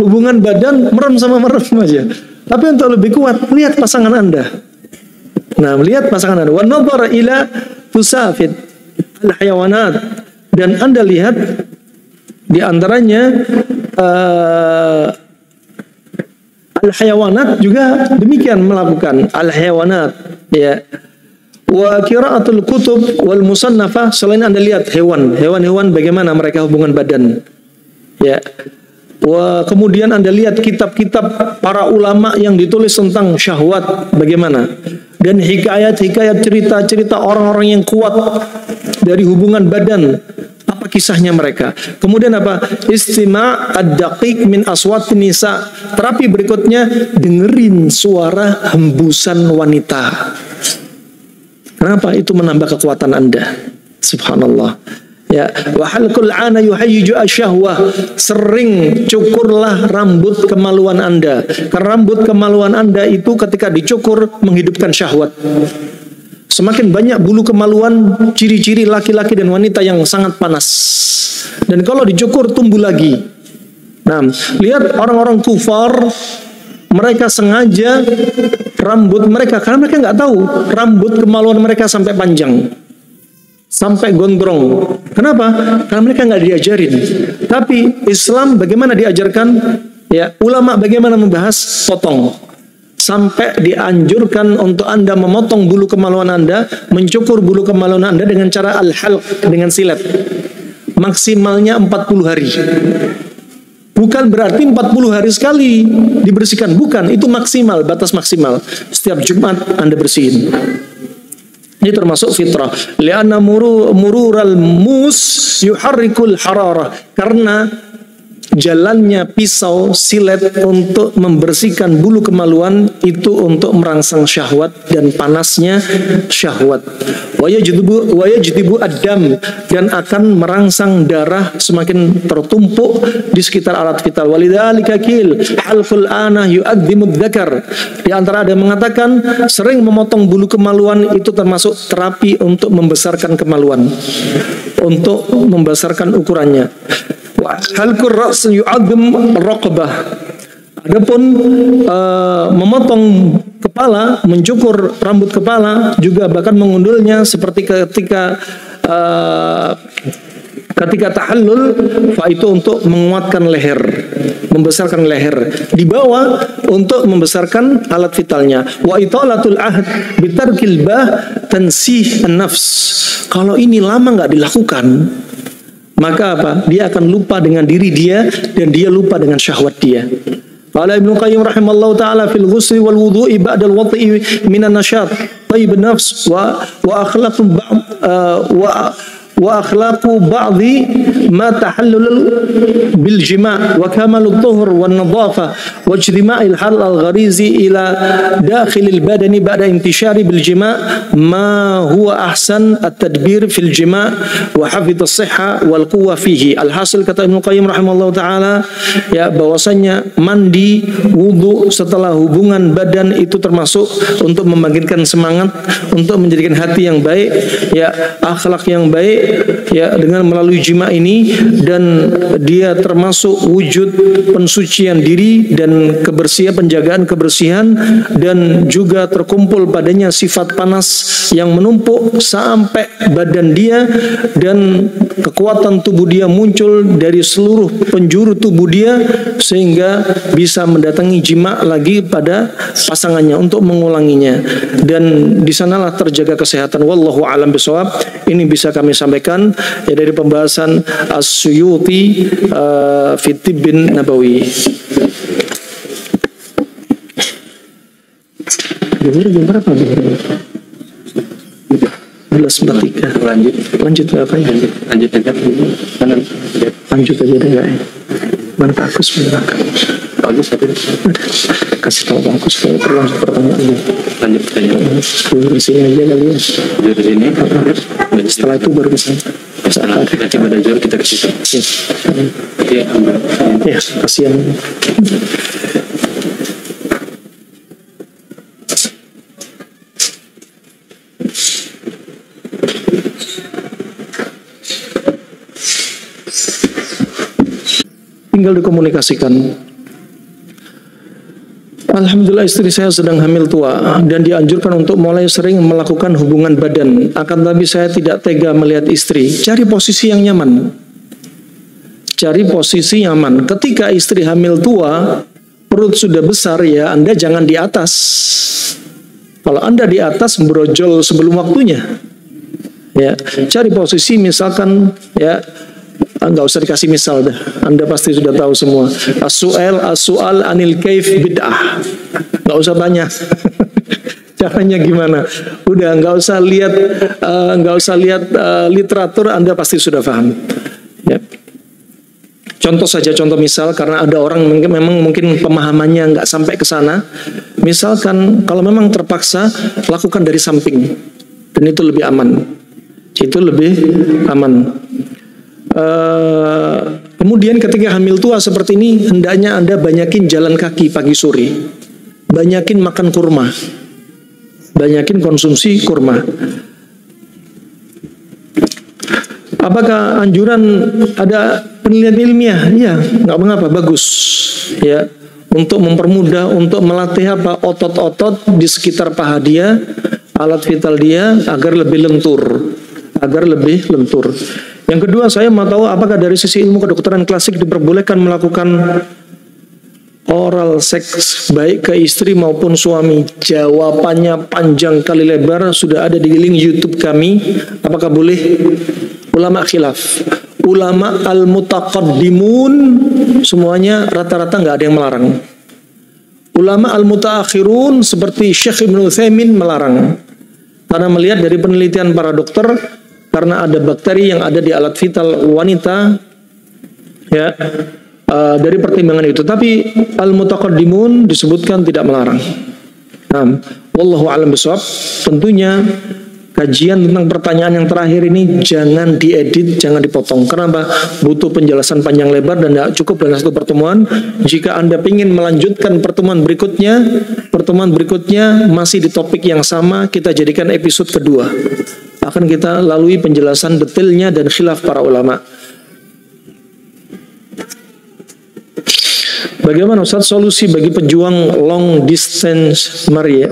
hubungan badan merem sama merem aja. Tapi untuk lebih kuat, lihat pasangan Anda. Nah, lihat pasangan Anda. Wa nadhara ila tusafid al-hayawanat. Dan Anda lihat di antaranya al-hayawanat juga demikian melakukan al-hayawanat, ya. Wa qira'atul kutub wal musannafah, selain Anda lihat hewan-hewan bagaimana mereka hubungan badan. Ya. Wah, kemudian Anda lihat kitab-kitab para ulama yang ditulis tentang syahwat bagaimana, dan hikayat-hikayat cerita-cerita orang-orang yang kuat dari hubungan badan, apa kisahnya mereka. Kemudian apa? Istima' ad-daqiq min aswatin nisa. Terapi berikutnya, dengerin suara hembusan wanita. Kenapa? Itu menambah kekuatan Anda. Subhanallah. Ya, wa halqul ana yuhayyiju asyahwah. Sering cukurlah rambut kemaluan Anda. Karena rambut kemaluan Anda itu ketika dicukur menghidupkan syahwat. Semakin banyak bulu kemaluan, ciri-ciri laki-laki dan wanita yang sangat panas. Dan kalau dicukur tumbuh lagi. Nah, lihat orang-orang kufar, mereka sengaja rambut mereka, karena mereka nggak tahu rambut kemaluan mereka sampai panjang, sampai gondrong. Kenapa? Karena mereka nggak diajarin. Tapi Islam bagaimana diajarkan? Ya, ulama bagaimana membahas potong. Sampai dianjurkan untuk Anda memotong bulu kemaluan Anda, mencukur bulu kemaluan Anda dengan cara al-halq, dengan silet. Maksimalnya 40 hari. Bukan berarti 40 hari sekali dibersihkan, bukan, itu maksimal, batas maksimal. Setiap Jumat Anda bersihin. Ini termasuk fitrah. Li'anna murural mus yuharrikul hararah. Karena jalannya pisau silet untuk membersihkan bulu kemaluan itu untuk merangsang syahwat dan panasnya syahwat. Wa yajdibu ad-dam, dan akan merangsang darah semakin tertumpuk di sekitar alat vital. Walidzalika qil halqul ana yu'addimu dzakar. Di antara ada yang mengatakan sering memotong bulu kemaluan itu termasuk terapi untuk membesarkan kemaluan, untuk membesarkan ukurannya. Halqur ra's yu'adzim raqabah. Adapun memotong kepala, mencukur rambut kepala juga bahkan mengundulnya seperti ketika tahallul, fa itu untuk menguatkan leher. membesarkan leher, dibawa untuk membesarkan alat vitalnya. Wa italatul ahd bitarkil tansih an-nafs. Kalau ini lama nggak dilakukan, maka apa? Dia akan lupa dengan diri dia dan dia lupa dengan syahwat dia. Qala Ibnu Qayyim rahimallahu taala fil ghusli wal wudu'i ba'da al wad'i min an-nashat tayyib an-nafs wa akhlaqu ba'dhi ma tahallul bil jima' wa kamal adh-dhuhr wan nadhafa wa ijtima' al-hal al-gharizi ila dakhil al-badani ba'da intishari bil jima' ma huwa ahsan at-tadbir fil jima' wa hafidh as-sihha wal quwwah fihi. Alhasil kata Ibnu Qayyim rahimallahu taala, ya, bahwasanya mandi, wudu setelah hubungan badan itu termasuk untuk membangkitkan semangat, untuk menjadikan hati yang baik, ya, akhlak yang baik, ya, dengan melalui jima ini, dan dia termasuk wujud pensucian diri dan kebersihan, penjagaan kebersihan, dan juga terkumpul padanya sifat panas yang menumpuk sampai badan dia, dan kekuatan tubuh dia muncul dari seluruh penjuru tubuh dia sehingga bisa mendatangi jima lagi pada pasangannya untuk mengulanginya, dan di sanalah terjaga kesehatan. Wallahu a'lam bishawab. Ini bisa kami sampaikan, ya, dari pembahasan As-Suyuti fi Tibbin Nabawi. Jam berapa? 11.43. Lanjut apa ya? Lanjut aja deh, ya. Mana Pak Agus? Bagus ada. Kasih tahu Pak Agus kalau perlu langsung pertanyaannya. Lanjut aja. Di sini aja kali ya. Di sini. Setelah itu baru bisa. Setelah nanti pada jam kita ke situ. Ya, kasihan. Tinggal dikomunikasikan. Alhamdulillah istri saya sedang hamil tua dan dianjurkan untuk mulai sering melakukan hubungan badan. Akan tapi saya tidak tega melihat istri. Cari posisi yang nyaman. Cari posisi nyaman. Ketika istri hamil tua, perut sudah besar, ya, Anda jangan di atas. Kalau Anda di atas, brojol sebelum waktunya. Ya, cari posisi misalkan, ya, nggak usah dikasih misal dah, Anda pasti sudah tahu semua. As-su'al anil kaif bid'ah, nggak usah tanya caranya gimana, udah nggak usah lihat literatur, Anda pasti sudah paham, ya. Contoh saja, contoh misal, karena ada orang mungkin pemahamannya nggak sampai ke sana. Misalkan kalau memang terpaksa, lakukan dari samping, dan itu lebih aman. Itu lebih aman. Kemudian ketika hamil tua seperti ini, hendaknya Anda banyakin jalan kaki pagi sore, banyakin makan kurma, banyakin konsumsi kurma. Apakah anjuran ada penelitian ilmiah? Ya, nggak mengapa, bagus, ya, untuk mempermudah, untuk melatih apa, otot-otot di sekitar paha dia, alat vital dia, agar lebih lentur. Yang kedua, saya mau tahu apakah dari sisi ilmu kedokteran klasik diperbolehkan melakukan oral seks baik ke istri maupun suami? Jawabannya panjang kali lebar, sudah ada di link YouTube kami. Apakah boleh? Ulama khilaf. Ulama al-mutaqaddimun semuanya rata-rata nggak ada yang melarang. Ulama al-mutaakhirun seperti Syekh Ibnu Utsaimin melarang. Karena melihat dari penelitian para dokter, karena ada bakteri yang ada di alat vital wanita, ya, dari pertimbangan itu. Tapi al-mutaqaddimun disebutkan tidak melarang. Nah, wallahu a'lam bishawab. Tentunya kajian tentang pertanyaan yang terakhir ini jangan diedit, jangan dipotong. Kenapa? Butuh penjelasan panjang lebar dan tidak cukup dalam satu pertemuan. Jika Anda ingin melanjutkan pertemuan berikutnya masih di topik yang sama, kita jadikan episode kedua. Akan kita lalui penjelasan detailnya dan khilaf para ulama. Bagaimana Ustaz solusi bagi pejuang long distance married?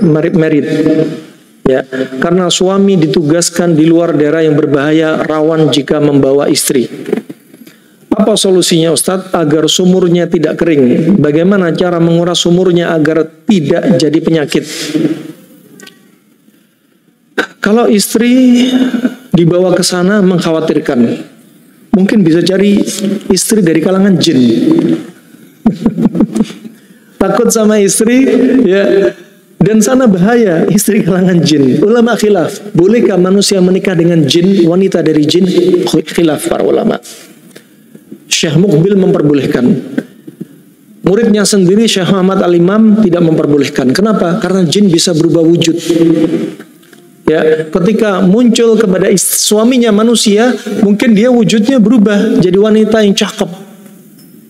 Ya, karena suami ditugaskan di luar daerah yang berbahaya, rawan jika membawa istri. Apa solusinya Ustadz agar sumurnya tidak kering? Bagaimana cara menguras sumurnya agar tidak jadi penyakit? Kalau istri dibawa ke sana mengkhawatirkan, mungkin bisa cari istri dari kalangan jin. Takut sama istri, ya. Dan sana bahaya, istri kalangan jin. Ulama khilaf, bolehkah manusia menikah dengan jin, wanita dari jin? Khilaf para ulama. Syekh Muqbil memperbolehkan. Muridnya sendiri Syekh Muhammad Al-Imam tidak memperbolehkan. Kenapa? Karena jin bisa berubah wujud. Ya, ketika muncul kepada suaminya manusia, mungkin dia wujudnya berubah jadi wanita yang cakep.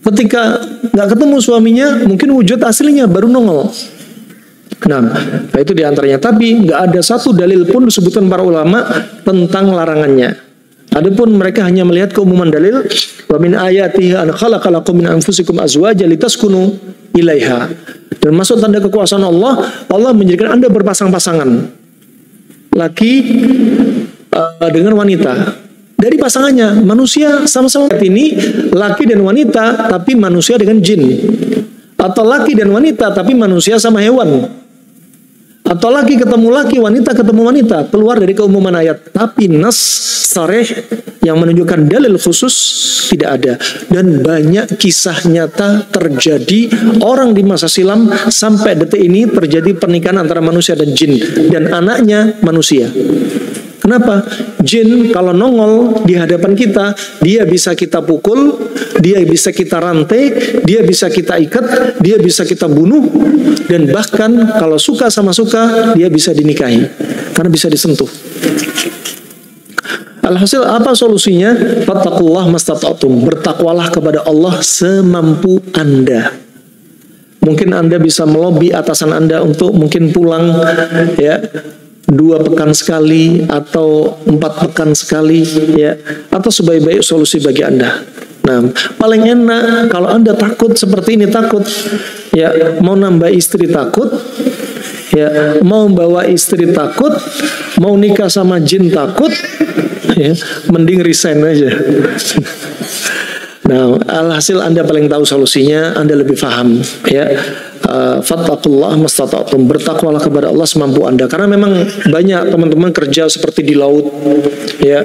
Ketika nggak ketemu suaminya, mungkin wujud aslinya baru nongol. Nah, itu diantaranya. Tapi nggak ada satu dalil pun disebutkan para ulama tentang larangannya. Adapun mereka hanya melihat keumuman dalil, wa min ayatihi an khalaqalakum min anfusikum azwajan litaskunu ilaiha. Dan masuk tanda kekuasaan Allah, Allah menjadikan Anda berpasang-pasangan. Laki dengan wanita. Dari pasangannya, manusia sama-sama ini laki dan wanita, tapi manusia dengan jin. Atau laki dan wanita, tapi manusia sama hewan. Atau laki ketemu laki, wanita ketemu wanita, keluar dari keumuman ayat. Tapi nas sareh yang menunjukkan dalil khusus tidak ada. Dan banyak kisah nyata terjadi orang di masa silam sampai detik ini terjadi pernikahan antara manusia dan jin. Dan anaknya manusia. Kenapa? Jin kalau nongol di hadapan kita, dia bisa kita pukul, dia bisa kita rantai, dia bisa kita ikat, dia bisa kita bunuh, dan bahkan kalau suka sama suka, dia bisa dinikahi, karena bisa disentuh. Alhasil apa solusinya? Fattaqullah mastata'tum. Bertakwalah kepada Allah semampu Anda. Mungkin Anda bisa melobi atasan Anda untuk mungkin pulang, ya, 2 pekan sekali atau 4 pekan sekali, ya, atau sebaik-baik solusi bagi Anda. Nah, paling enak kalau Anda takut seperti ini, takut, ya, mau nambah istri takut, ya, mau bawa istri takut, mau nikah sama jin takut, ya, mending resign aja. Nah, alhasil Anda paling tahu solusinya, Anda lebih paham, ya. Fattaqullah mastata'tum. Bertakwalah kepada Allah semampu Anda. Karena memang banyak teman-teman kerja seperti di laut, ya,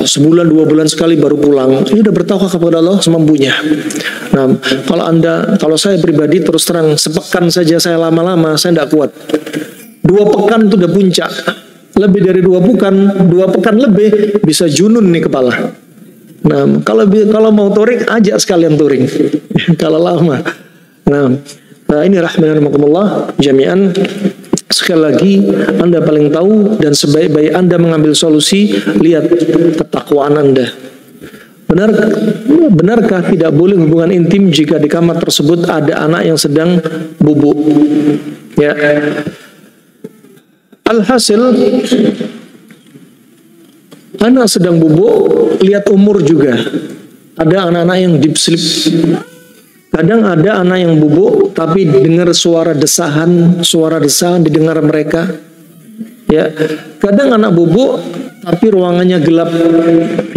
sebulan 2 bulan sekali baru pulang. Ini udah bertakwa kepada Allah semampunya. Nah, kalau saya pribadi terus terang, sepekan saja saya lama-lama saya tidak kuat. 2 pekan itu udah puncak. Lebih dari 2 pekan lebih bisa junun nih kepala. Nah, kalau mau touring, ajak sekalian touring. Kalau lama. Nah, ini rahimahumullah jami'an. Sekali lagi, Anda paling tahu, dan sebaik-baik Anda mengambil solusi, lihat ketakwaan Anda. Benarkah tidak boleh hubungan intim jika di kamar tersebut ada anak yang sedang bubuk? Ya. Alhasil, anak sedang bubuk, lihat umur juga. Ada anak-anak yang deep sleep. Kadang ada anak yang bubuk tapi dengar suara desahan didengar mereka. Ya. Kadang anak bubuk tapi ruangannya gelap.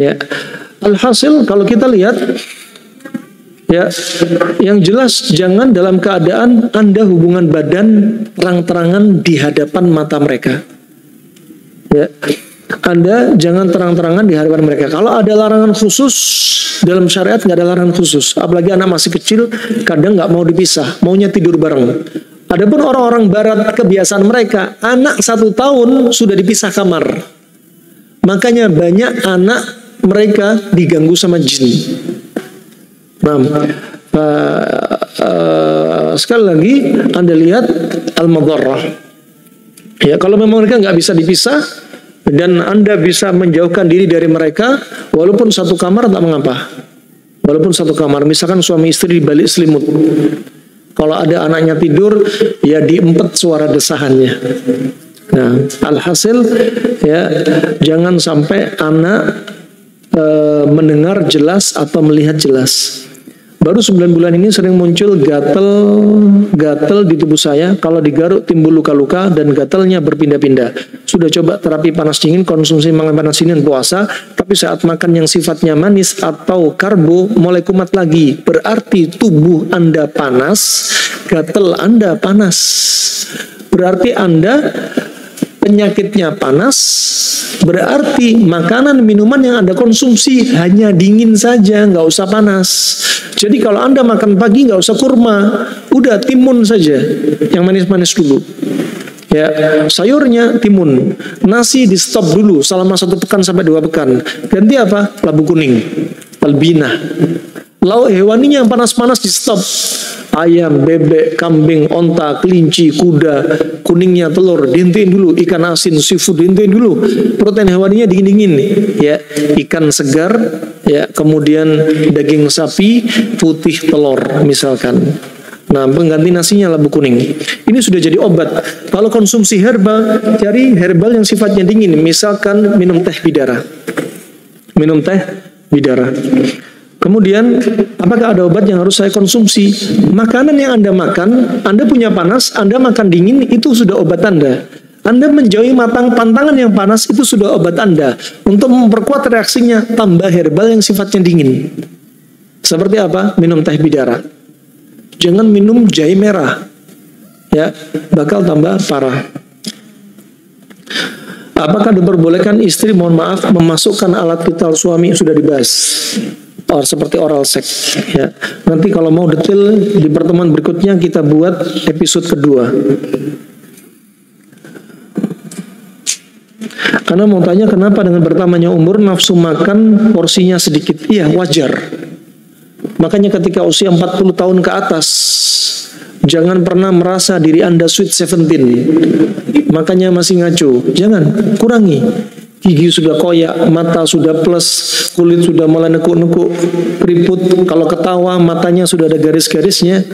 Ya. Alhasil kalau kita lihat, ya, yang jelas jangan dalam keadaan Anda hubungan badan terang-terangan di hadapan mata mereka. Ya. Anda jangan terang-terangan di hadapan mereka. Kalau ada larangan khusus dalam syariat, nggak ada larangan khusus. Apalagi anak masih kecil, kadang nggak mau dipisah, maunya tidur bareng. Adapun orang-orang barat, kebiasaan mereka, anak 1 tahun sudah dipisah kamar. Makanya banyak anak mereka diganggu sama jin. Nah, sekali lagi Anda lihat al-madharrah. Ya, kalau memang mereka nggak bisa dipisah, dan Anda bisa menjauhkan diri dari mereka, walaupun 1 kamar tak mengapa. Walaupun 1 kamar, misalkan suami istri di balik selimut. Kalau ada anaknya tidur, ya diempet suara desahannya. Nah, alhasil, ya, jangan sampai anak mendengar jelas atau melihat jelas. Baru 9 bulan ini sering muncul gatal di tubuh saya. Kalau digaruk timbul luka-luka dan gatalnya berpindah-pindah. Sudah coba terapi panas dingin, konsumsi makanan panas dingin, puasa. Tapi saat makan yang sifatnya manis atau karbo mulai kumat lagi. Berarti tubuh Anda panas, gatal Anda panas. Berarti Anda penyakitnya panas, berarti makanan minuman yang Anda konsumsi hanya dingin saja, nggak usah panas. Jadi kalau Anda makan pagi nggak usah kurma, udah timun saja, yang manis-manis dulu. Ya, sayurnya timun, nasi di stop dulu selama 1 pekan sampai 2 pekan. Ganti apa? Labu kuning, albina. Lauk hewaninya yang panas-panas di stop. Ayam, bebek, kambing, onta, kelinci, kuda, kuningnya telur, dihentiin dulu. Ikan asin, seafood, dihentiin dulu. Protein hewaninya dingin-dingin, ya. Ikan segar, ya. Kemudian daging sapi, putih, telur, misalkan. Nah, pengganti nasinya labu kuning. Ini sudah jadi obat. Kalau konsumsi herbal, cari herbal yang sifatnya dingin. Misalkan minum teh bidara. Minum teh bidara. Kemudian, apakah ada obat yang harus saya konsumsi? Makanan yang Anda makan, Anda punya panas, Anda makan dingin, itu sudah obat Anda. Anda menjauhi pantangan yang panas, itu sudah obat Anda. Untuk memperkuat reaksinya, tambah herbal yang sifatnya dingin. Seperti apa? Minum teh bidara. Jangan minum jahe merah. Ya, bakal tambah parah. Apakah diperbolehkan istri, mohon maaf, memasukkan alat vital suami? Sudah dibahas. Seperti oral sex, ya. Nanti kalau mau detail di pertemuan berikutnya kita buat episode kedua. Karena mau tanya kenapa dengan bertambahnya umur nafsu makan porsinya sedikit? Iya, wajar. Makanya ketika usia 40 tahun ke atas, jangan pernah merasa diri Anda sweet 17. Makanya masih ngaco. Jangan, kurangi. Gigi sudah koyak, mata sudah plus, kulit sudah mulai nekuk-nekuk, keriput, kalau ketawa matanya sudah ada garis-garisnya.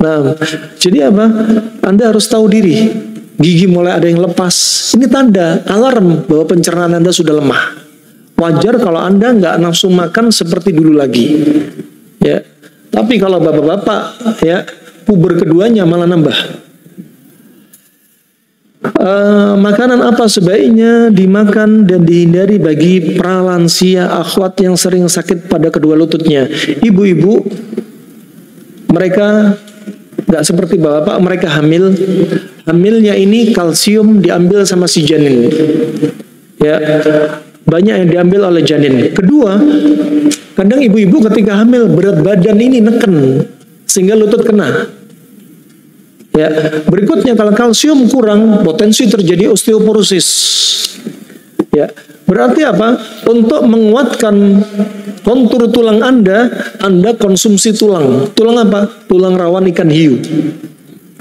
Nah, jadi apa? Anda harus tahu diri. Gigi mulai ada yang lepas. Ini tanda, alarm bahwa pencernaan Anda sudah lemah. Wajar kalau Anda nggak nafsu makan seperti dulu lagi. Ya, tapi kalau bapak-bapak, ya, puber keduanya malah nambah. Makanan apa sebaiknya dimakan dan dihindari bagi pralansia akhwat yang sering sakit pada kedua lututnya? Ibu-ibu, mereka nggak seperti bapak, mereka hamil. Hamilnya ini kalsium diambil sama si janin. Ya, banyak yang diambil oleh janin. Kedua, kadang ibu-ibu ketika hamil berat badan ini neken sehingga lutut kena. Ya, berikutnya kalau kalsium kurang, potensi terjadi osteoporosis. Ya, berarti apa? Untuk menguatkan kontur tulang Anda konsumsi tulang. Tulang apa? Tulang rawan ikan hiu.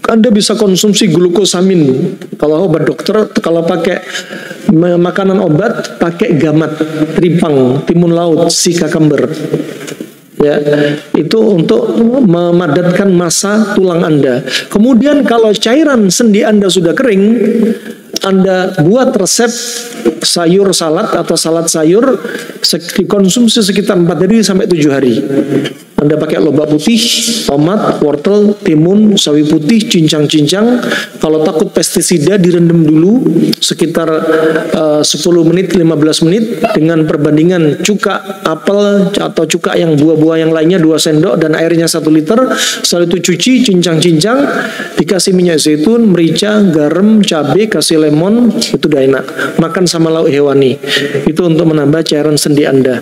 Anda bisa konsumsi glukosamin. Kalau obat dokter, kalau pakai makanan obat, pakai gamat, tripang, timun laut, sea cucumber. Ya, itu untuk memadatkan massa tulang Anda. Kemudian kalau cairan sendi Anda sudah kering, Anda buat resep sayur salad atau salad sayur dikonsumsi sekitar 4 hari sampai 7 hari. Anda pakai lobak putih, tomat, wortel, timun, sawi putih, cincang-cincang. Kalau takut pestisida direndam dulu sekitar 10 menit, 15 menit dengan perbandingan cuka apel atau cuka yang buah-buah yang lainnya 2 sendok dan airnya 1 liter. Setelah itu cuci, cincang-cincang, dikasih minyak zaitun, merica, garam, cabai, kasih lemon, itu udah enak. Makan sama lauk hewani. Itu untuk menambah cairan sendi Anda.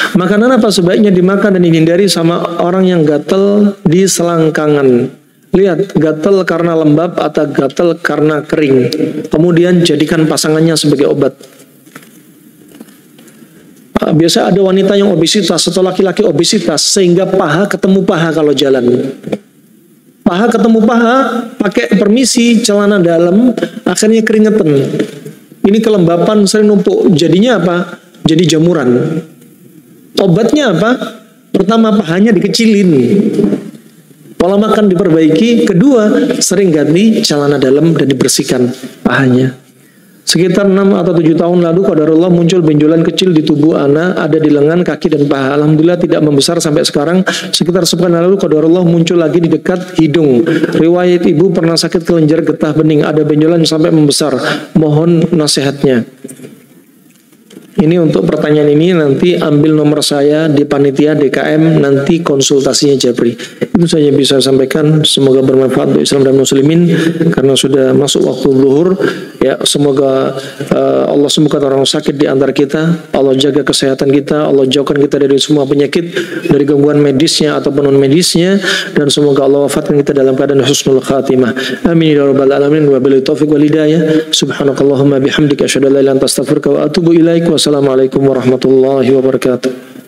Makanan apa sebaiknya dimakan dan dihindari sama orang yang gatal di selangkangan? Lihat, gatal karena lembab atau gatal karena kering. Kemudian jadikan pasangannya sebagai obat. Biasa ada wanita yang obesitas atau laki-laki obesitas sehingga paha ketemu paha kalau jalan. Paha ketemu paha, pakai permisi celana dalam, akhirnya keringetan. Ini kelembapan sering numpuk. Jadinya apa? Jadi jamuran. Obatnya apa? Pertama, pahanya dikecilin, pola makan diperbaiki. Kedua, sering ganti celana dalam dan dibersihkan pahanya. Sekitar 6 atau 7 tahun lalu qadarullah muncul benjolan kecil di tubuh ana, ada di lengan, kaki dan paha. Alhamdulillah tidak membesar sampai sekarang. Sekitar sepekan lalu qadarullah muncul lagi di dekat hidung. Riwayat ibu pernah sakit kelenjar getah bening, ada benjolan sampai membesar. Mohon nasihatnya. Ini untuk pertanyaan ini nanti ambil nomor saya di panitia DKM, nanti konsultasinya Jabri. Itu saja bisa sampaikan. Semoga bermanfaat untuk Islam dan Muslimin karena sudah masuk waktu zuhur. Ya, semoga Allah sembuhkan orang sakit di antara kita. Allah jaga kesehatan kita. Allah jauhkan kita dari semua penyakit, dari gangguan medisnya ataupun non medisnya, dan semoga Allah wafatkan kita dalam keadaan husnul khatimah. Amin ya rabbal alamin. Wa billahi taufiq wal hidayah. Subhanakallahumma bihamdika asyhadu an la ilaha illa anta astaghfiruka wa atubu ilaik. Wassalamualaikum warahmatullahi wabarakatuh.